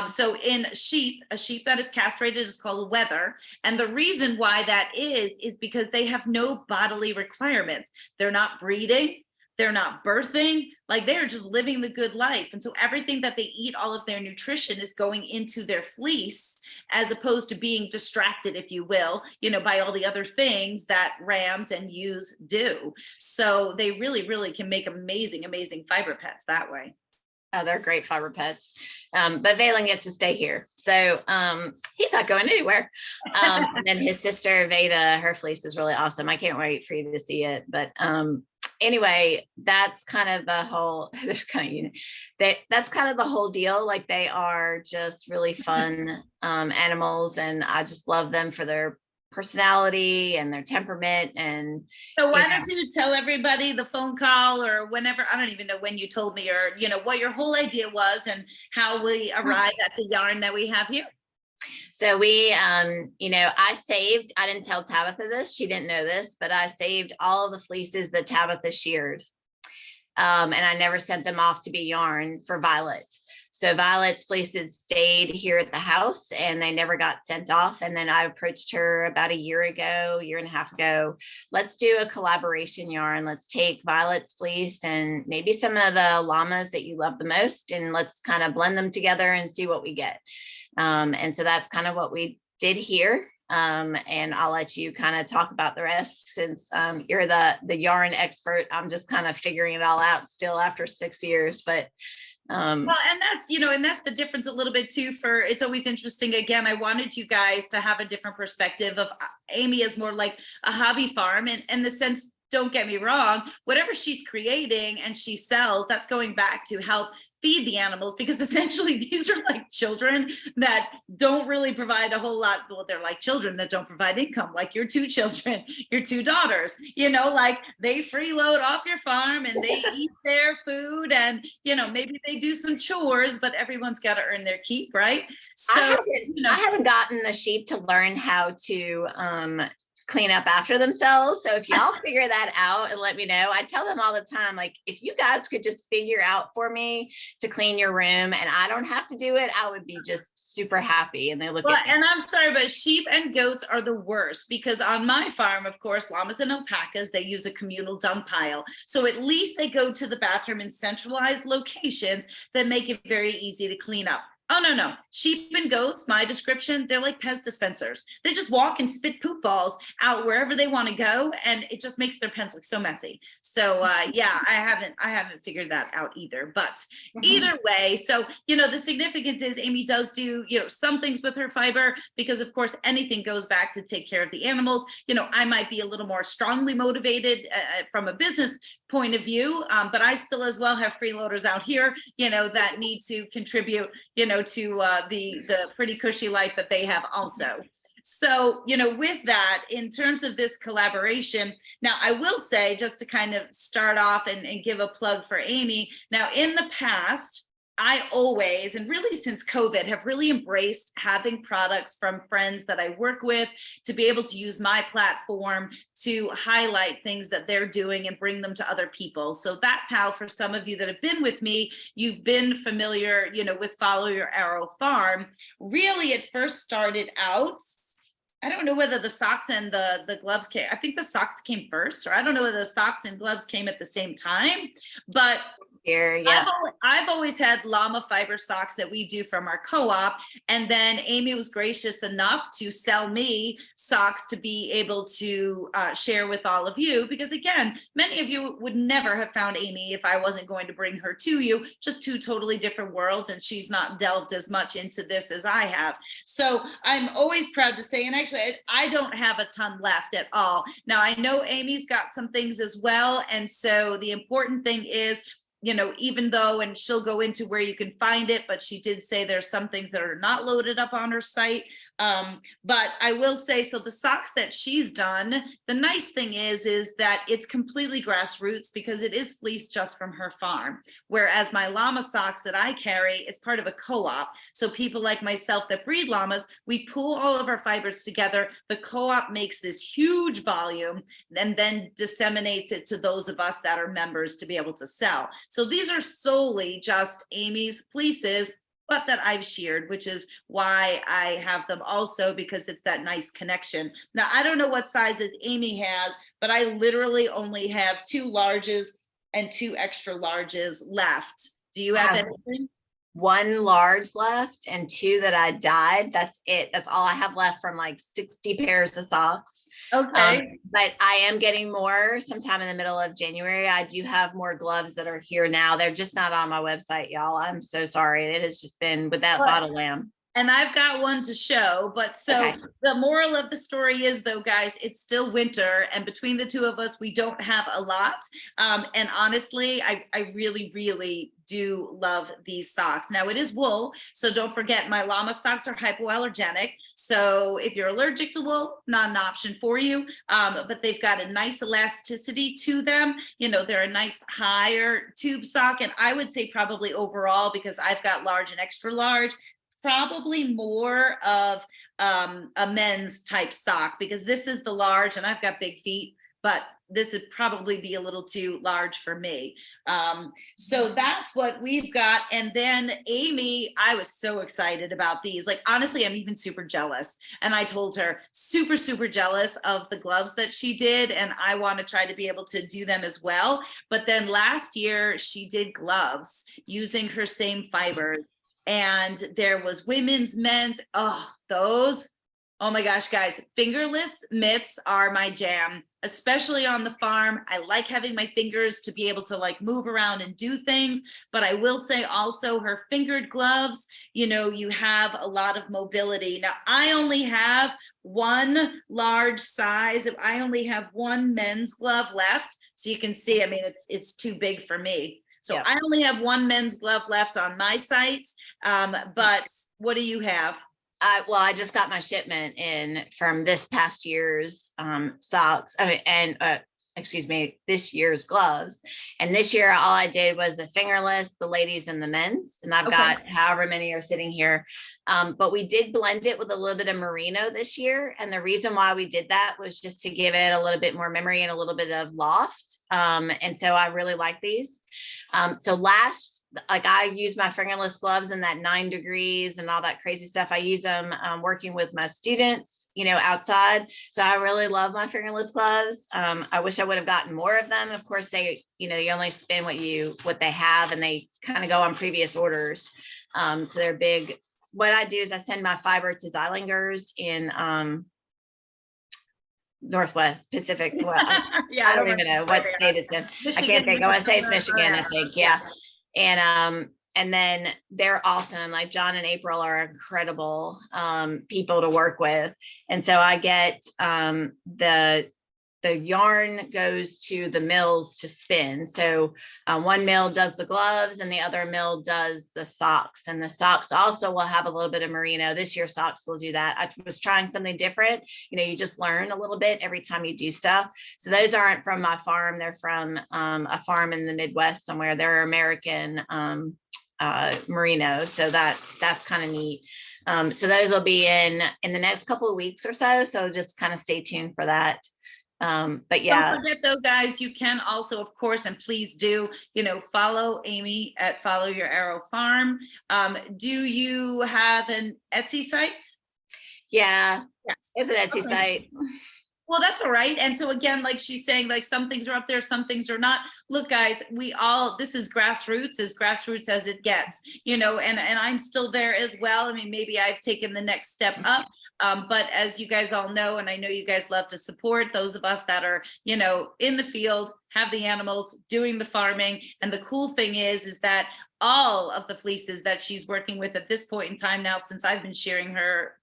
So in sheep, a sheep that is castrated is called wether. And the reason why that is because they have no bodily requirements. They're not breeding. They're not birthing, like they're just living the good life. And so everything that they eat, all of their nutrition is going into their fleece, as opposed to being distracted, if you will, by all the other things that rams and ewes do. So they really, really can make amazing, amazing fiber pets that way. Oh, they're great fiber pets. But Valen gets to stay here. So he's not going anywhere. And then his sister, Veda, her fleece is really awesome. I can't wait for you to see it. But anyway, that's kind of the whole, that's kind of the whole deal. Like they are just really fun animals, and I just love them for their personality and their temperament. And so why don't you tell everybody the phone call or whenever, I don't even know when you told me, or what your whole idea was and how we arrived at the yarn that we have here. So we, I didn't tell Tabitha this, she didn't know this, but I saved all of the fleeces that Tabitha sheared. And I never sent them off to be yarn for Violet. So Violet's fleeces stayed here at the house and they never got sent off. And then I approached her about a year and a half ago. Let's do a collaboration yarn. Let's take Violet's fleece and maybe some of the llamas that you love the most, and let's kind of blend them together and see what we get. And so that's kind of what we did here. And I'll let you kind of talk about the rest, since you're the yarn expert. I'm just kind of figuring it all out still after 6 years, but well, and that's the difference a little bit too. It's always interesting. Again, I wanted you guys to have a different perspective of Amy is more like a hobby farm, and in the sense, don't get me wrong, whatever she's creating and she sells, that's going back to help feed the animals, because essentially these are like children that don't really provide a whole lot. Well, they're like children that don't provide income, like your two children, your two daughters, like they freeload off your farm and they eat their food, and maybe they do some chores, but everyone's got to earn their keep, right? So I haven't gotten the sheep to learn how to clean up after themselves. So if y'all figure that out and let me know, I tell them all the time, like, if you guys could just figure out for me to clean your room and I don't have to do it, I would be just super happy. And they look at me. And I'm sorry, but sheep and goats are the worst, because on my farm, of course, llamas and alpacas, they use a communal dung pile. So at least they go to the bathroom in centralized locations that make it very easy to clean up. Oh, no. Sheep and goats, my description, they're like Pez dispensers. They just walk and spit poop balls out wherever they want to go, and it just makes their pens look so messy. So yeah, I haven't figured that out either. But either way, so the significance is Amy does do some things with her fiber, because of course anything goes back to take care of the animals. I might be a little more strongly motivated from a business point of view, but I still as well have freeloaders out here that need to contribute to the pretty cushy life that they have also. So with that, in terms of this collaboration, now I will say, just to kind of start off and give a plug for Amy, now in the past I always, and really since COVID, have really embraced having products from friends that I work with to be able to use my platform to highlight things that they're doing and bring them to other people. So that's how, for some of you that have been with me, you've been familiar, with Follow Your Arrow Farm. Really, it first started out, I don't know whether the socks and the gloves came. I think the socks came first, or I don't know whether the socks and gloves came at the same time, but yeah. I've always had llama fiber socks that we do from our co-op. And then Amy was gracious enough to sell me socks to be able to share with all of you, because again, many of you would never have found Amy if I wasn't going to bring her to you. Just two totally different worlds, and she's not delved as much into this as I have. So I'm always proud to say, and actually I don't have a ton left at all. Now I know Amy's got some things as well. And so the important thing is, even though, and she'll go into where you can find it, but she did say there's some things that are not loaded up on her site. But I will say, so the socks that she's done, the nice thing is that it's completely grassroots, because it is fleeced just from her farm. Whereas my llama socks that I carry, it's part of a co-op. So people like myself that breed llamas, we pool all of our fibers together. The co-op makes this huge volume and then disseminates it to those of us that are members to be able to sell. So these are solely just Amy's fleeces, but that I've sheared, which is why I have them also, because it's that nice connection. Now, I don't know what sizes Amy has, but I literally only have 2 larges and 2 extra larges left. Do you have anything? 1 large left and 2 that I dyed. That's it. That's all I have left from like 60 pairs of socks. Okay. But I am getting more sometime in the middle of January. I do have more gloves that are here now. They're just not on my website, y'all. I'm so sorry. It has just been with that bottle lamb. And I've got one to show, but so okay. The moral of the story is, though, guys, it's still winter, and between the two of us, we don't have a lot. And honestly, I really, really do love these socks. Now it is wool, so don't forget my llama socks are hypoallergenic. So if you're allergic to wool, not an option for you. But they've got a nice elasticity to them. They're a nice higher tube sock, and I would say probably overall, because I've got large and extra large, probably more of a men's type sock, because this is the large and I've got big feet, but this would probably be a little too large for me. So that's what we've got. And then Amy, I was so excited about these. Like, honestly, I'm even super jealous. And I told her super, super jealous of the gloves that she did. And I want to try to be able to do them as well. But then last year she did gloves using her same fibers. And there was women's, men's, those, oh my gosh, guys, fingerless mitts are my jam, especially on the farm. I like having my fingers to be able to like move around and do things, but I will say also her fingered gloves, you have a lot of mobility. Now I only have 1 large size. I only have 1 men's glove left. So you can see, I mean, it's too big for me. So Yep. I only have one men's glove left on my site. But what do you have? I just got my shipment in from this past year's socks. I mean, and excuse me, this year's gloves. And this year, all I did was the fingerless, the ladies and the men's. And I've Okay. got however many are sitting here. But we did blend it with a little bit of merino this year. And the reason why we did that was just to give it a little bit more memory and a little bit of loft. And so I really like these. So like I use my fingerless gloves in that 9 degrees and all that crazy stuff. I use them working with my students, outside. So I really love my fingerless gloves. I wish I would have gotten more of them. Of course, they, you only spend what they have, and they kind of go on previous orders. So they're big. What I do is I send my fiber to Zeilingers in Northwest Pacific. Well, Yeah, I don't even know what state it's in. I can't think. I want to say it's Michigan, I think. Yeah. And then they're awesome. Like John and April are incredible people to work with. And so I get the yarn goes to the mills to spin. So one mill does the gloves and the other mill does the socks. And the socks also will have a little bit of merino. This year socks will do that. I was trying something different. You just learn a little bit every time you do stuff. So those aren't from my farm. They're from a farm in the Midwest somewhere. They're American merino. So that's kind of neat. So those will be in the next couple of weeks or so. So just kind of stay tuned for that. But yeah. Don't forget though, guys, you can also, of course, and please do, follow Amy at Follow Your Arrow Farm. Do you have an Etsy site? Yeah. Yes. There's an Etsy site. Well, that's all right. And so again, like she's saying, like some things are up there, some things are not. Look, guys, this is grassroots as it gets, and I'm still there as well. I mean, maybe I've taken the next step up. But as you guys all know, and I know you guys love to support those of us that are, in the field, have the animals, doing the farming. And the cool thing is that all of the fleeces that she's working with at this point in time now, since I've been shearing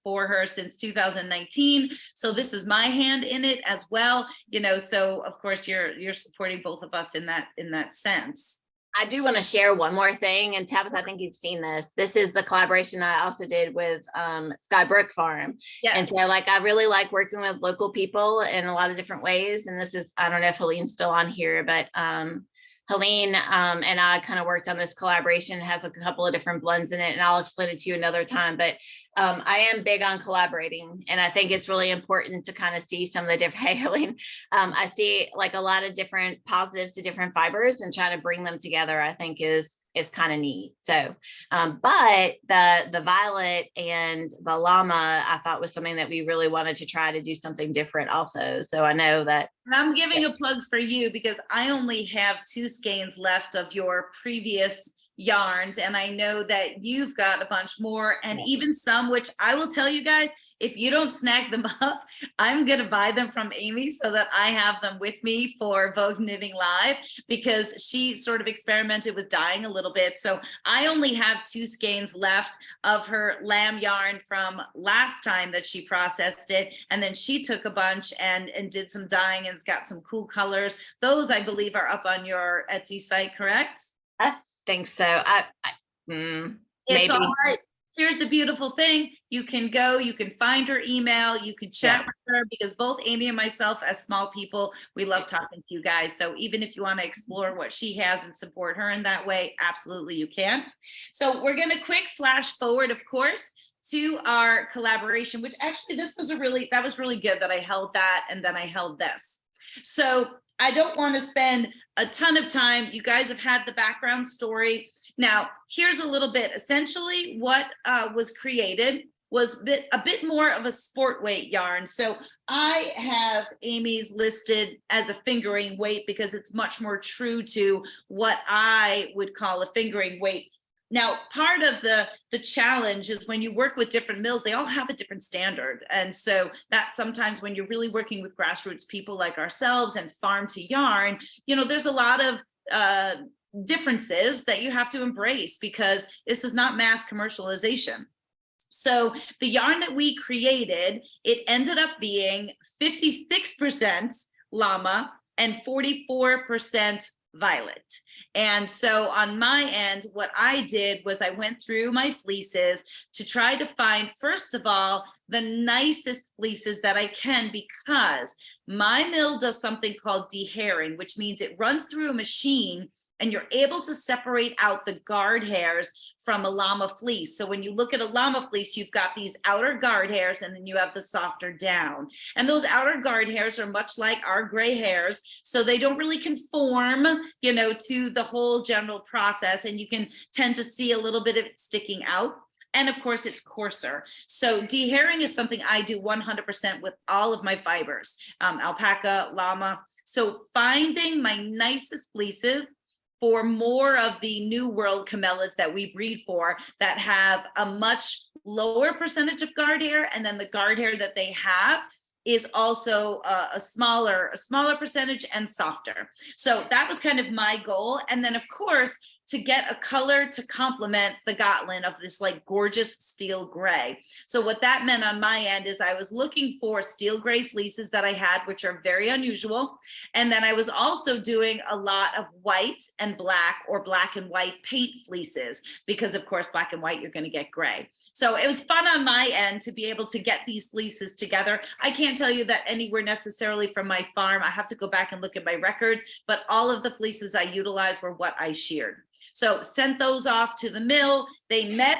for her since 2019. So this is my hand in it as well, so of course you're supporting both of us in that sense. I do want to share one more thing, and Tabitha, I think you've seen this. This is the collaboration I also did with Skybrook Farm. Yes. And so I really like working with local people in a lot of different ways. And this is, I don't know if Helene's still on here, but Helene and I kind of worked on this collaboration. It has a couple of different blends in it, and I'll explain it to you another time. But I am big on collaborating, and I think it's really important to kind of see some of the different, hey, Helene, I see like a lot of different positives to different fibers, and try to bring them together, I think is kind of neat. So, but the violet and the llama, I thought was something that we really wanted to try to do something different also. So I know that. And I'm giving a plug for you because I only have 2 skeins left of your previous yarns, and I know that you've got a bunch more, and even some which I will tell you guys, if you don't snag them up, I'm gonna buy them from Amy so that I have them with me for Vogue Knitting Live, because she sort of experimented with dyeing a little bit. So I only have 2 skeins left of her lamb yarn from last time that she processed it, and then she took a bunch and did some dyeing and it's got some cool colors. Those I believe are up on your Etsy site, correct? Think so. It's maybe. all right. Here's the beautiful thing. You can find her email, you can chat with her, because both Amy and myself as small people, we love talking to you guys. So even if you want to explore what she has and support her in that way, absolutely you can. So we're going to quick flash forward, of course, to our collaboration, which actually that was really good that I held that and then I held this. So I don't want to spend a ton of time. You guys have had the background story. Now, here's a little bit. Essentially, what was created was a bit more of a sport weight yarn. So I have Amy's listed as a fingering weight because it's much more true to what I would call a fingering weight. Now, part of the challenge is when you work with different mills, they all have a different standard. And so that's sometimes when you're really working with grassroots people like ourselves and farm to yarn, there's a lot of differences that you have to embrace because this is not mass commercialization. So the yarn that we created, it ended up being 56% llama and 44% violet. And so on my end, what I did was I went through my fleeces to try to find, first of all, the nicest fleeces that I can, because my mill does something called dehairing, which means it runs through a machine and you're able to separate out the guard hairs from a llama fleece. So when you look at a llama fleece, you've got these outer guard hairs and then you have the softer down. And those outer guard hairs are much like our gray hairs. So they don't really conform, to the whole general process. And you can tend to see a little bit of it sticking out. And of course, it's coarser. So dehairing is something I do 100% with all of my fibers, alpaca, llama. So finding my nicest fleeces for more of the New World camellids that we breed for, that have a much lower percentage of guard hair, and then the guard hair that they have is also a smaller percentage and softer. So that was kind of my goal. And then of course, to get a color to complement the Gotland of this like gorgeous steel gray. So what that meant on my end is I was looking for steel gray fleeces that I had, which are very unusual. And then I was also doing a lot of white and black, or black and white paint fleeces, because of course, black and white, you're going to get gray. So it was fun on my end to be able to get these fleeces together. I can't tell you that anywhere necessarily from my farm. I have to go back and look at my records, but all of the fleeces I utilized were what I sheared. So sent those off to the mill. They met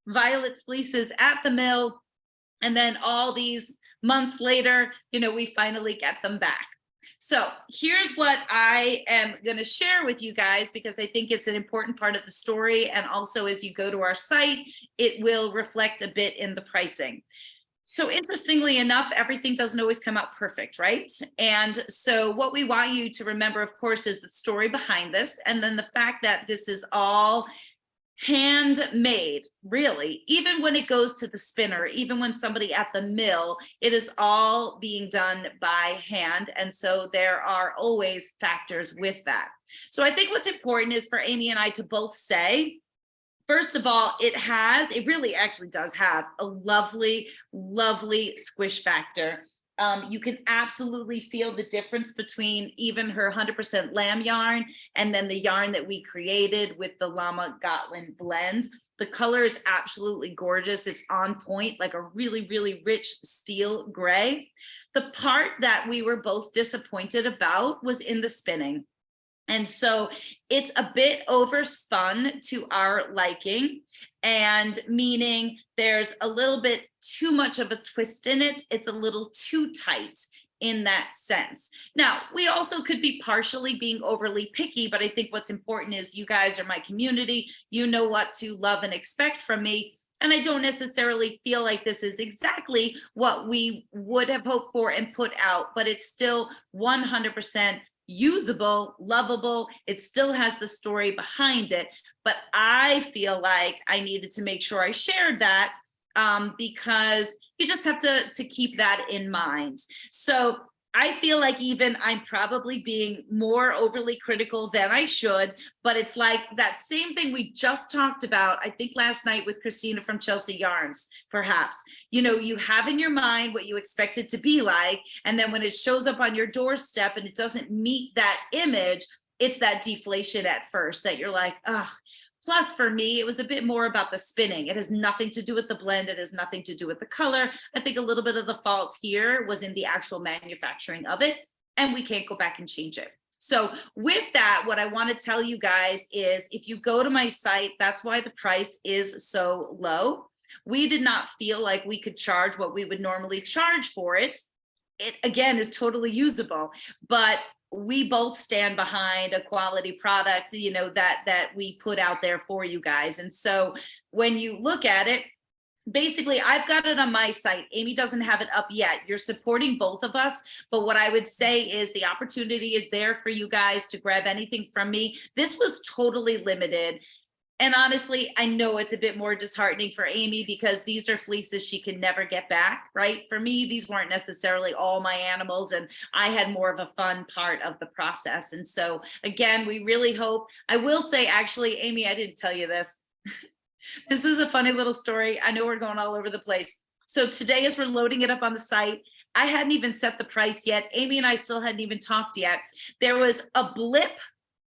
Violet's fleeces at the mill. And then all these months later, we finally get them back. So here's what I am going to share with you guys, because I think it's an important part of the story. And also as you go to our site, it will reflect a bit in the pricing. So interestingly enough, everything doesn't always come out perfect, right? And so what we want you to remember, of course, is the story behind this. And then the fact that this is all handmade, really, even when it goes to the spinner, even when somebody at the mill, it is all being done by hand. And so there are always factors with that. So I think what's important is for Amy and I to both say, first of all, it really actually does have a lovely, lovely squish factor. You can absolutely feel the difference between even her 100% lamb yarn and then the yarn that we created with the Llama Gotland blend. The color is absolutely gorgeous. It's on point, like a really, really rich steel gray. The part that we were both disappointed about was in the spinning. And so it's a bit overspun to our liking, and meaning there's a little bit too much of a twist in it. It's a little too tight in that sense. Now, we also could be partially being overly picky, but I think what's important is you guys are my community. You know what to love and expect from me. And I don't necessarily feel like this is exactly what we would have hoped for and put out, but it's still 100% usable, lovable. It still has the story behind it, but I feel like I needed to make sure I shared that because you just have to keep that in mind. So I feel like even I'm probably being more overly critical than I should, but it's like that same thing we just talked about, I think last night with Christina from Chelsea Yarns, perhaps. You have in your mind what you expect it to be like, and then when it shows up on your doorstep and it doesn't meet that image, it's that deflation at first that you're like, ugh. Plus, for me, it was a bit more about the spinning. It has nothing to do with the blend. It has nothing to do with the color. I think a little bit of the fault here was in the actual manufacturing of it, and we can't go back and change it. So with that, what I want to tell you guys is if you go to my site, that's why the price is so low. We did not feel like we could charge what we would normally charge for it. It, again, is totally usable, but we both stand behind a quality product, that we put out there for you guys. And so when you look at it, basically, I've got it on my site. Amy doesn't have it up yet. You're supporting both of us. But what I would say is the opportunity is there for you guys to grab anything from me. This was totally limited. And honestly, I know it's a bit more disheartening for Amy because these are fleeces she can never get back, right? For me, these weren't necessarily all my animals, and I had more of a fun part of the process. And so again, we really hope, I will say, actually, Amy, I didn't tell you this. This is a funny little story. I know we're going all over the place. So today, as we're loading it up on the site, I hadn't even set the price yet. Amy and I still hadn't even talked yet. There was a blip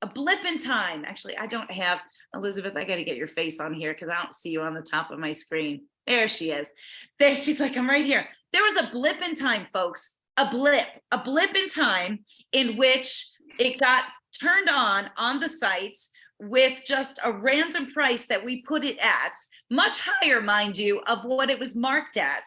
a blip in time. Actually, I don't have Elizabeth. I got to get your face on here because I don't see you on the top of my screen. There she is. There she's like, I'm right here. There was a blip in time, folks. A blip in time in which it got turned on the site with just a random price that we put it at, much higher, mind you, of what it was marked at.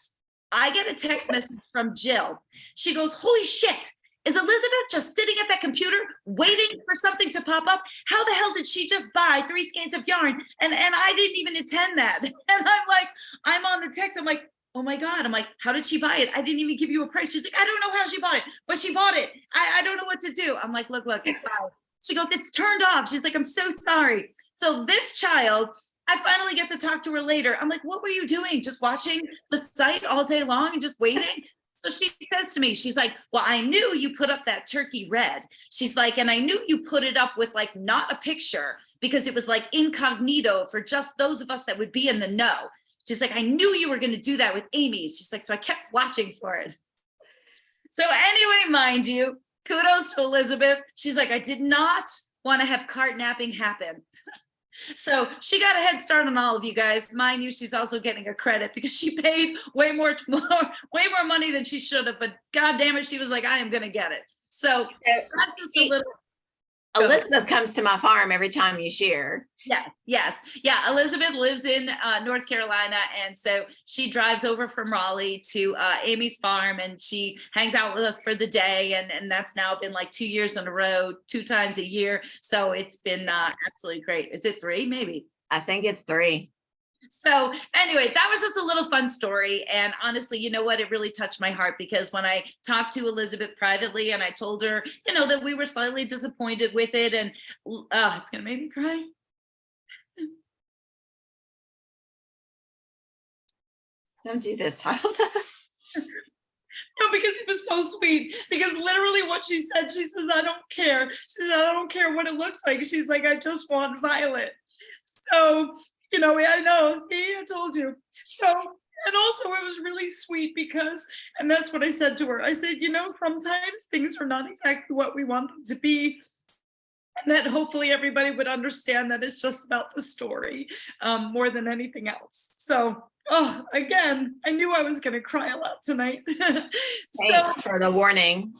I get a text message from Jill. She goes, holy shit, is Elizabeth just sitting at that computer waiting for something to pop up? How the hell did she just buy 3 skeins of yarn? And I didn't even intend that. And I'm like, I'm on the text. I'm like, oh my God. I'm like, how did she buy it? I didn't even give you a price. She's like, I don't know how she bought it, but she bought it. I don't know what to do. I'm like, look, it's fine. She goes, it's turned off. She's like, I'm so sorry. So this child, I finally get to talk to her later. I'm like, what were you doing? Just watching the site all day long and just waiting? So she says to me, she's like, well, I knew you put up that turkey red. She's like, and I knew you put it up with like not a picture because it was like incognito for just those of us that would be in the know. She's like, I knew you were going to do that with Amy's. She's like, so I kept watching for it. So anyway, mind you, kudos to Elizabeth. She's like, I did not want to have cart napping happen. So she got a head start on all of you guys. Mind you, she's also getting a credit because she paid way more money than she should have. But God damn it, she was like, I am going to get it. So that's just a little. Elizabeth comes to my farm every time you shear. Yes. Yeah, Elizabeth lives in North Carolina. And so she drives over from Raleigh to Amy's farm and she hangs out with us for the day. And that's now been like 2 years in a row, 2 times a year. So it's been absolutely great. Is it 3? Maybe. I think it's 3. So anyway, that was just a little fun story. And honestly, you know what? It really touched my heart because when I talked to Elizabeth privately and I told her, you know, that we were slightly disappointed with it and it's going to make me cry. Don't do this. No, because it was so sweet. Because literally what she said, she says, I don't care. She says, I don't care what it looks like. She's like, I just want Violet. So you know, I know, see, I told you. So, and also it was really sweet because, and that's what I said to her. I said, you know, sometimes things are not exactly what we want them to be. And that hopefully everybody would understand that it's just about the story more than anything else. So, again, I knew I was going to cry a lot tonight. Thanks for the warning.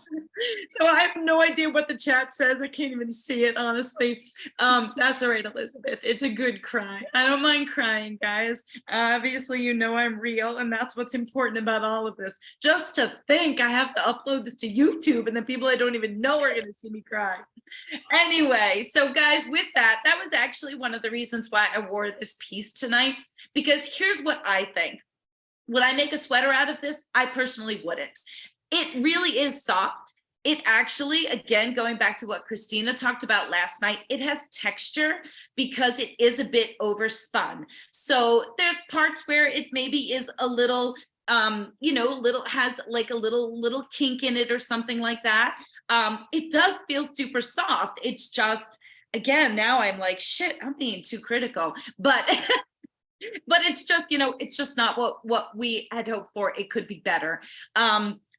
So I have no idea what the chat says. I can't even see it, honestly. That's all right, Elizabeth. It's a good cry. I don't mind crying, guys. Obviously, you know I'm real, and that's what's important about all of this. Just to think I have to upload this to YouTube, and the people I don't even know are going to see me cry. Anyway, so guys, with that was actually one of the reasons why I wore this piece tonight, because here's what I think. Would I make a sweater out of this? I personally wouldn't. It really is soft. It actually, again, going back to what Christina talked about last night, it has texture because it is a bit overspun. So there's parts where it maybe is a little, you know, has like a little kink in it or something like that. It does feel super soft. It's just, again, now I'm like, shit, I'm being too critical, but it's just, you know, it's just not what we had hoped for. It could be better.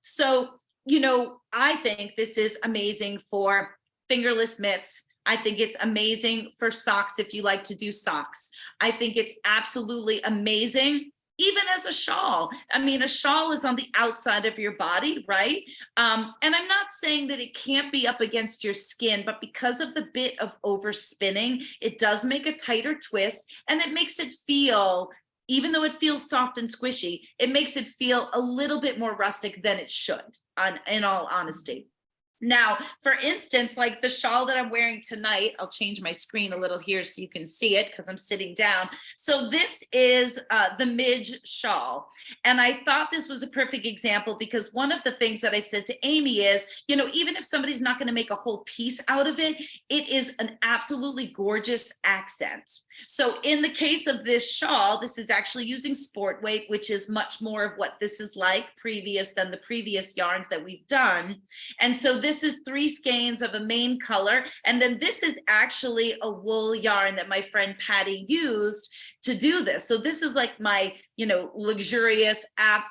So, you know, I think this is amazing for fingerless mitts. I think it's amazing for socks if you like to do socks. I think it's absolutely amazing even as a shawl. I mean, a shawl is on the outside of your body, right? And I'm not saying that it can't be up against your skin, but because of the bit of overspinning, it does make a tighter twist, and it makes it feel, even though it feels soft and squishy, it makes it feel a little bit more rustic than it should, in all honesty. Now, for instance, like the shawl that I'm wearing tonight, I'll change my screen a little here so you can see it because I'm sitting down. So this is the Midge shawl. And I thought this was a perfect example because one of the things that I said to Amy is, you know, even if somebody's not going to make a whole piece out of it, it is an absolutely gorgeous accent. So in the case of this shawl, this is actually using sport weight, which is much more of what this is like than the previous yarns that we've done. And so this is 3 skeins of a main color. And then this is actually a wool yarn that my friend Patty used to do this. So this is like my, you know, luxurious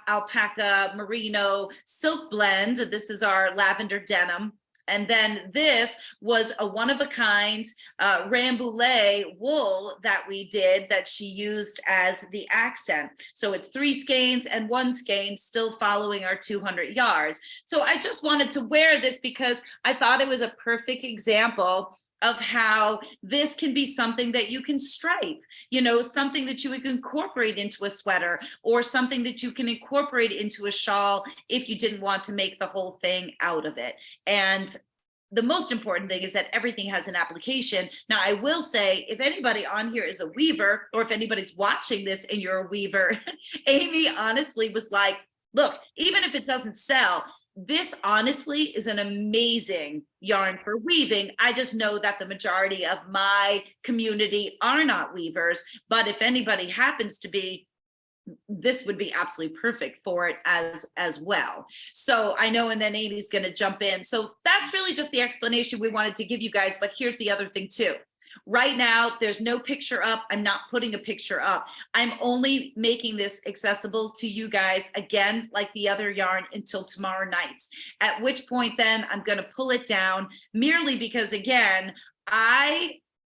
alpaca merino silk blend. This is our lavender denim. And then this was a one-of-a-kind Rambouillet wool that we did that she used as the accent. So it's 3 skeins and 1 skein, still following our 200 yards. So I just wanted to wear this because I thought it was a perfect example of how this can be something that you can stripe, something that you would incorporate into a sweater, or something that you can incorporate into a shawl if you didn't want to make the whole thing out of it. And the most important thing is that everything has an application. Now, I will say, if anybody on here is a weaver, or if anybody's watching this and you're a weaver, Amy honestly was like, look, even if it doesn't sell, this honestly is an amazing yarn for weaving. I just know that the majority of my community are not weavers, but if anybody happens to be, this would be absolutely perfect for it as well. So I know, and then Amy's going to jump in. So that's really just the explanation we wanted to give you guys. But here's the other thing too. Right now, there's no picture up. I'm not putting a picture up. I'm only making this accessible to you guys, again, like the other yarn, until tomorrow night, at which point then I'm going to pull it down, merely because, again,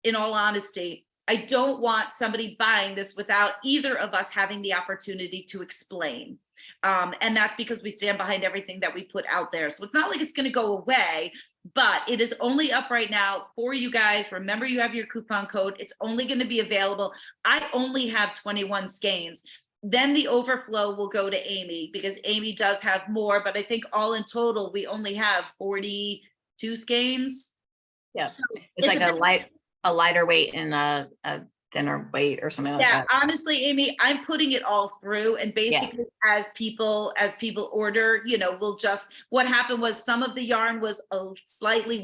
in all honesty, I don't want somebody buying this without either of us having the opportunity to explain. And that's because we stand behind everything that we put out there. So it's not like it's going to go away, but it is only up right now for you guys. Remember, you have your coupon code. It's only going to be available. I only have 21 skeins. Then the overflow will go to Amy, because Amy does have more, but I think all in total, we only have 42 skeins. Yeah, So it's like a lighter weight and a thinner weight or something like that. Honestly, Amy, I'm putting it all through, and basically as people order, we'll just, what happened was some of the yarn was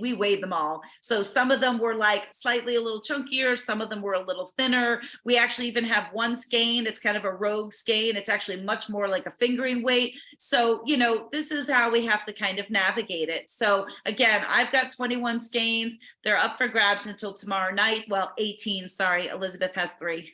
we weighed them all. So some of them were like slightly a little chunkier. Some of them were a little thinner. We actually even have 1 skein. It's kind of a rogue skein. It's actually much more like a fingering weight. So, this is how we have to kind of navigate it. So again, I've got 21 skeins. They're up for grabs until tomorrow night. Well, 18, sorry, Elizabeth has 3.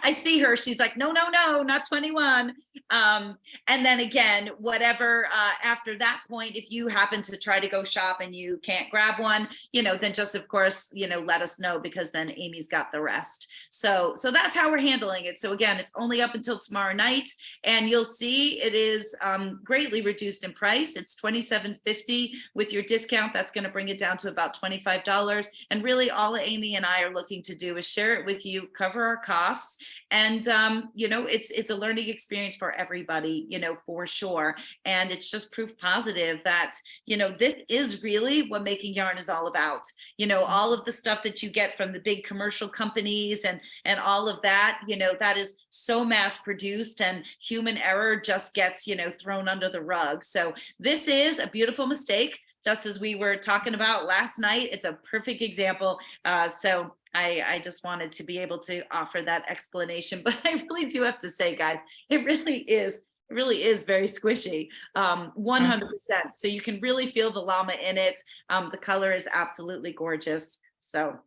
I see her. She's like, no, not 21. And then again, whatever, after that point, if you happen to try to go shop and you can't grab one, then just, of course, let us know, because then Amy's got the rest. So that's how we're handling it. So again, it's only up until tomorrow night, and you'll see it is greatly reduced in price. It's $27.50 with your discount. That's going to bring it down to about $25. And really all Amy and I are looking to do is share it with you, cover our costs, and it's a learning experience for everybody, for sure. And it's just proof positive that this is really what making yarn is all about. All of the stuff that you get from the big commercial companies and all of that, that is so mass produced, and human error just gets thrown under the rug. So this is a beautiful mistake, just as we were talking about last night. It's a perfect example. So I just wanted to be able to offer that explanation, but I really do have to say, guys, it really is very squishy, 100%. So you can really feel the llama in it. The color is absolutely gorgeous. So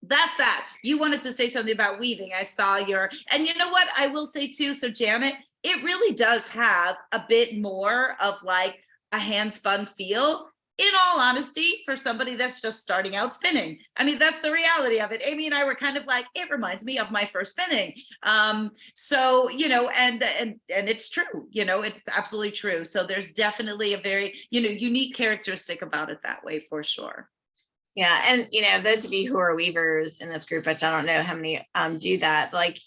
that's that. You wanted to say something about weaving. I saw and you know what I will say too. So Janet, it really does have a bit more of like a hand spun feel, in all honesty, for somebody that's just starting out spinning. I mean, that's the reality of it. Amy and I were kind of like, it reminds me of my first spinning. So, and it's true, it's absolutely true. So there's definitely a very, unique characteristic about it that way, for sure. Yeah. And, those of you who are weavers in this group, which I don't know how many do that, like,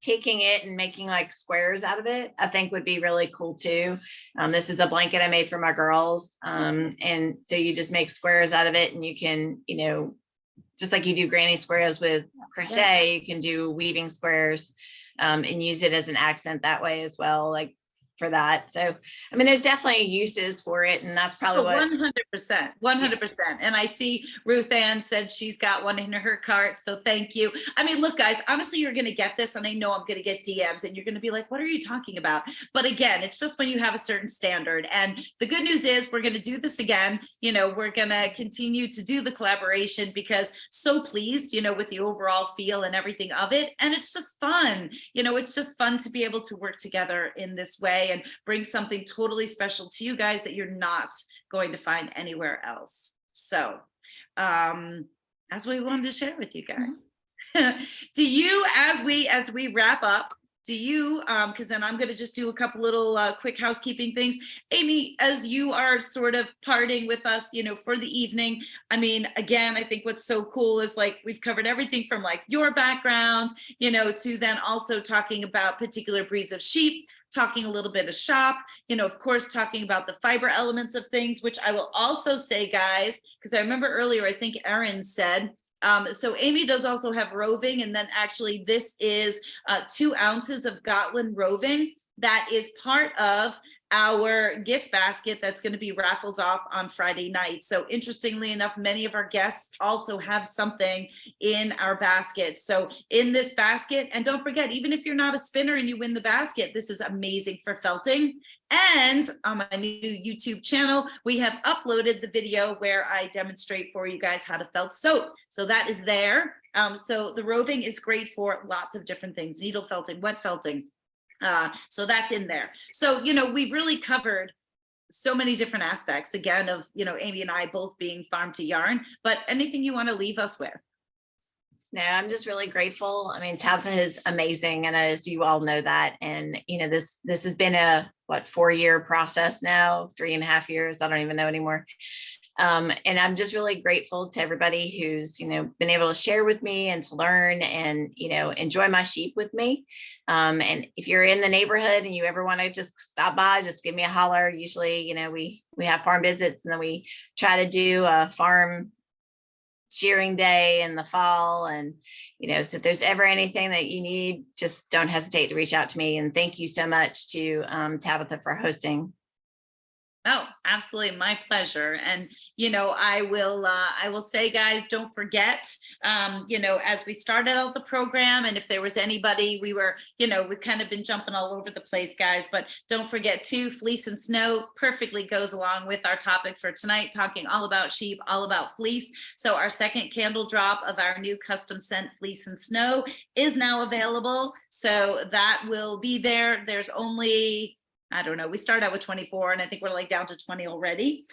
taking it and making like squares out of it, I think would be really cool too. This is a blanket I made for my girls. And so you just make squares out of it, and you can, just like you do granny squares with crochet, you can do weaving squares and use it as an accent that way as well. Like for that. So, I mean, there's definitely uses for it, and that's probably what 100%. And I see Ruth Ann said she's got one in her cart. So thank you. I mean, look, guys, honestly, you're going to get this, and I know I'm going to get DMs, and you're going to be like, what are you talking about? But again, it's just when you have a certain standard. And the good news is we're going to do this again. We're going to continue to do the collaboration, because so pleased, with the overall feel and everything of it. And it's just fun. It's just fun to be able to work together in this way. day and bring something totally special to you guys that you're not going to find anywhere else. So that's what we wanted to share with you guys. Do you, as we wrap up, do you, because then I'm going to just do a couple little quick housekeeping things. Amy, as you are sort of parting with us, for the evening, I mean, again, I think what's so cool is like, we've covered everything from like your background, to then also talking about particular breeds of sheep, talking a little bit of shop, of course, talking about the fiber elements of things, which I will also say, guys, because I remember earlier, I think Erin said, so Amy does also have roving, and then actually this is 2 ounces of Gotland roving that is part of our gift basket that's going to be raffled off on Friday night. So interestingly enough, many of our guests also have something in our basket. So in this basket, and don't forget, even if you're not a spinner and you win the basket, this is amazing for felting. And on my new YouTube channel, we have uploaded the video where I demonstrate for you guys how to felt soap. So that is there. So the roving is great for lots of different things: needle felting, wet felting. So that's in there. So, we've really covered so many different aspects, again, of, Amy and I both being farm to yarn, but anything you want to leave us with? No, I'm just really grateful. I mean, Tabitha is amazing. And as you all know that, and this has been a 4-year process now, 3.5 years. I don't even know anymore. And I'm just really grateful to everybody who's, been able to share with me and to learn and, enjoy my sheep with me. And if you're in the neighborhood and you ever want to just stop by, just give me a holler. Usually, we have farm visits, and then we try to do a farm shearing day in the fall. And, so if there's ever anything that you need, just don't hesitate to reach out to me. And thank you so much to Tabitha for hosting. Oh, absolutely. My pleasure. And, I will say, guys, don't forget, as we started out the program, and if there was anybody, we've kind of been jumping all over the place, guys, but don't forget too, fleece and snow perfectly goes along with our topic for tonight, talking all about sheep, all about fleece. So our second candle drop of our new custom scent fleece and snow is now available. So that will be there. There's only, I don't know, we start out with 24 and I think we're like down to 20 already.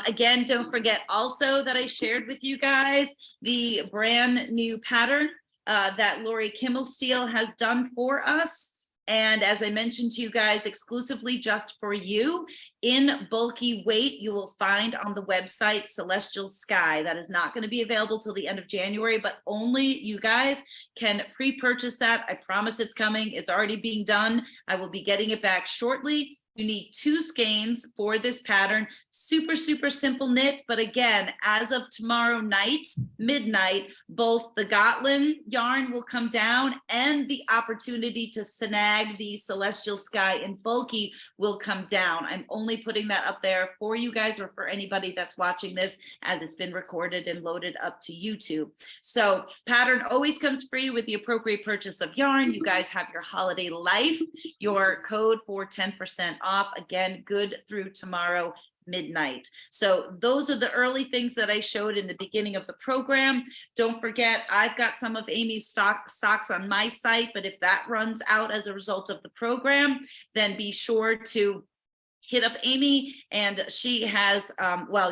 Again, don't forget also that I shared with you guys the brand new pattern that Lori Kimmelsteele has done for us. And as I mentioned to you guys, exclusively just for you, in bulky weight, you will find on the website Celestial Sky. That is not going to be available till the end of January, but only you guys can pre-purchase that. I promise it's coming. It's already being done. I will be getting it back shortly. You need 2 skeins for this pattern. Super, super simple knit. But again, as of tomorrow night, midnight, both the Gotland yarn will come down and the opportunity to snag the Celestial Sky in bulky will come down. I'm only putting that up there for you guys or for anybody that's watching this, as it's been recorded and loaded up to YouTube. So pattern always comes free with the appropriate purchase of yarn. You guys have your holiday life, your code for 10% off, again, good through tomorrow midnight. So those are the early things that I showed in the beginning of the program. Don't forget, I've got some of Amy's socks on my site, but if that runs out as a result of the program, then be sure to hit up Amy, and she has,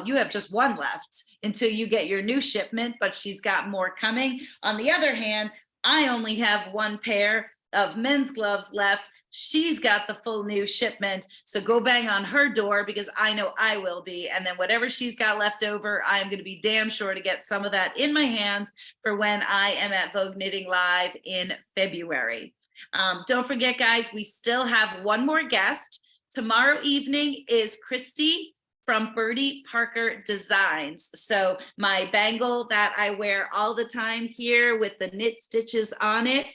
you have just 1 left until you get your new shipment, but she's got more coming. On the other hand, I only have 1 pair of men's gloves left. She's got the full new shipment. So go bang on her door, because I know I will be. And then whatever she's got left over, I am going to be damn sure to get some of that in my hands for when I am at Vogue Knitting Live in February. Don't forget, guys, we still have 1 more guest. Tomorrow evening is Christy from Birdie Parker Designs. So my bangle that I wear all the time here with the knit stitches on it.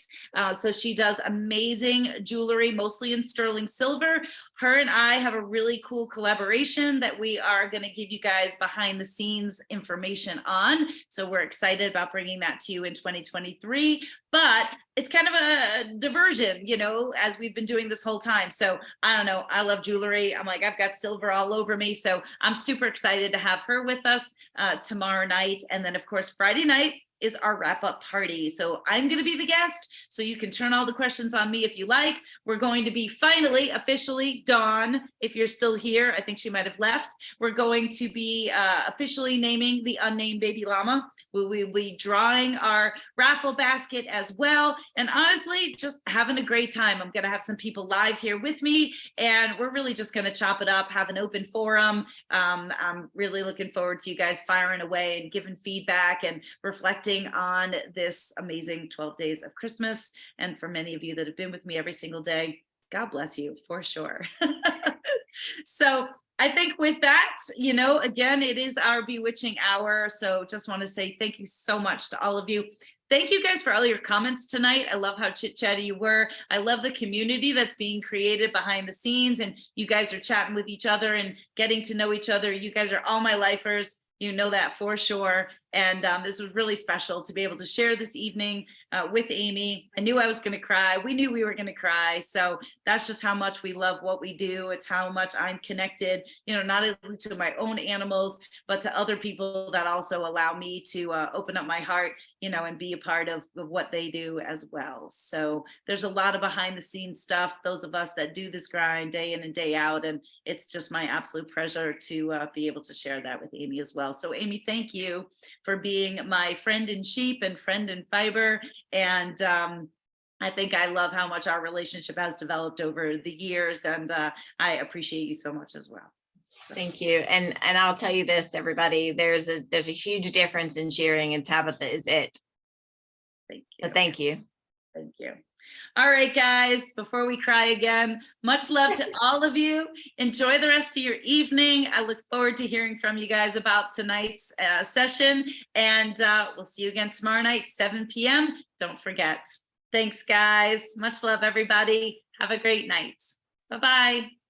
So she does amazing jewelry, mostly in sterling silver. Her and I have a really cool collaboration that we are going to give you guys behind the scenes information on. So we're excited about bringing that to you in 2023. But it's kind of a diversion, as we've been doing this whole time. So I don't know. I love jewelry. I'm like, I've got silver all over me. So I'm super excited to have her with us tomorrow night. And then, of course, Friday night is our wrap-up party. So I'm going to be the guest, so you can turn all the questions on me if you like. We're going to be finally, officially, Dawn, if you're still here, I think she might have left. We're going to be officially naming the unnamed baby llama. We'll be drawing our raffle basket as well. And honestly, just having a great time. I'm going to have some people live here with me, and we're really just going to chop it up, have an open forum. I'm really looking forward to you guys firing away and giving feedback and reflecting on this amazing 12 days of Christmas. And for many of you that have been with me every single day, God bless you for sure. So I think with that, you know, again, it is our bewitching hour. So just want to say thank you so much to all of you. Thank you guys for all your comments tonight. I love how chit-chatty you were. I love the community that's being created behind the scenes, and you guys are chatting with each other and getting to know each other. You guys are all my lifers. You know that for sure. And this was really special to be able to share this evening with Amy. I knew I was going to cry. We knew we were going to cry. So that's just how much we love what we do. It's how much I'm connected, you know, not only to my own animals, but to other people that also allow me to open up my heart, you know, and be a part of what they do as well. So there's a lot of behind the scenes stuff, those of us that do this grind day in and day out. And it's just my absolute pleasure to be able to share that with Amy as well. So Amy, thank you for being my friend in sheep and friend in fiber. And I think I love how much our relationship has developed over the years, and I appreciate you so much as well. Thank you. And I'll tell you this, everybody, there's a huge difference in sharing, and Tabitha is it. Thank you. So thank you. Thank you. All right, guys, before we cry again, much love to all of you. Enjoy the rest of your evening. I look forward to hearing from you guys about tonight's session, and we'll see you again tomorrow night, 7 p.m. Don't forget. Thanks, guys. Much love, everybody. Have a great night. Bye-bye.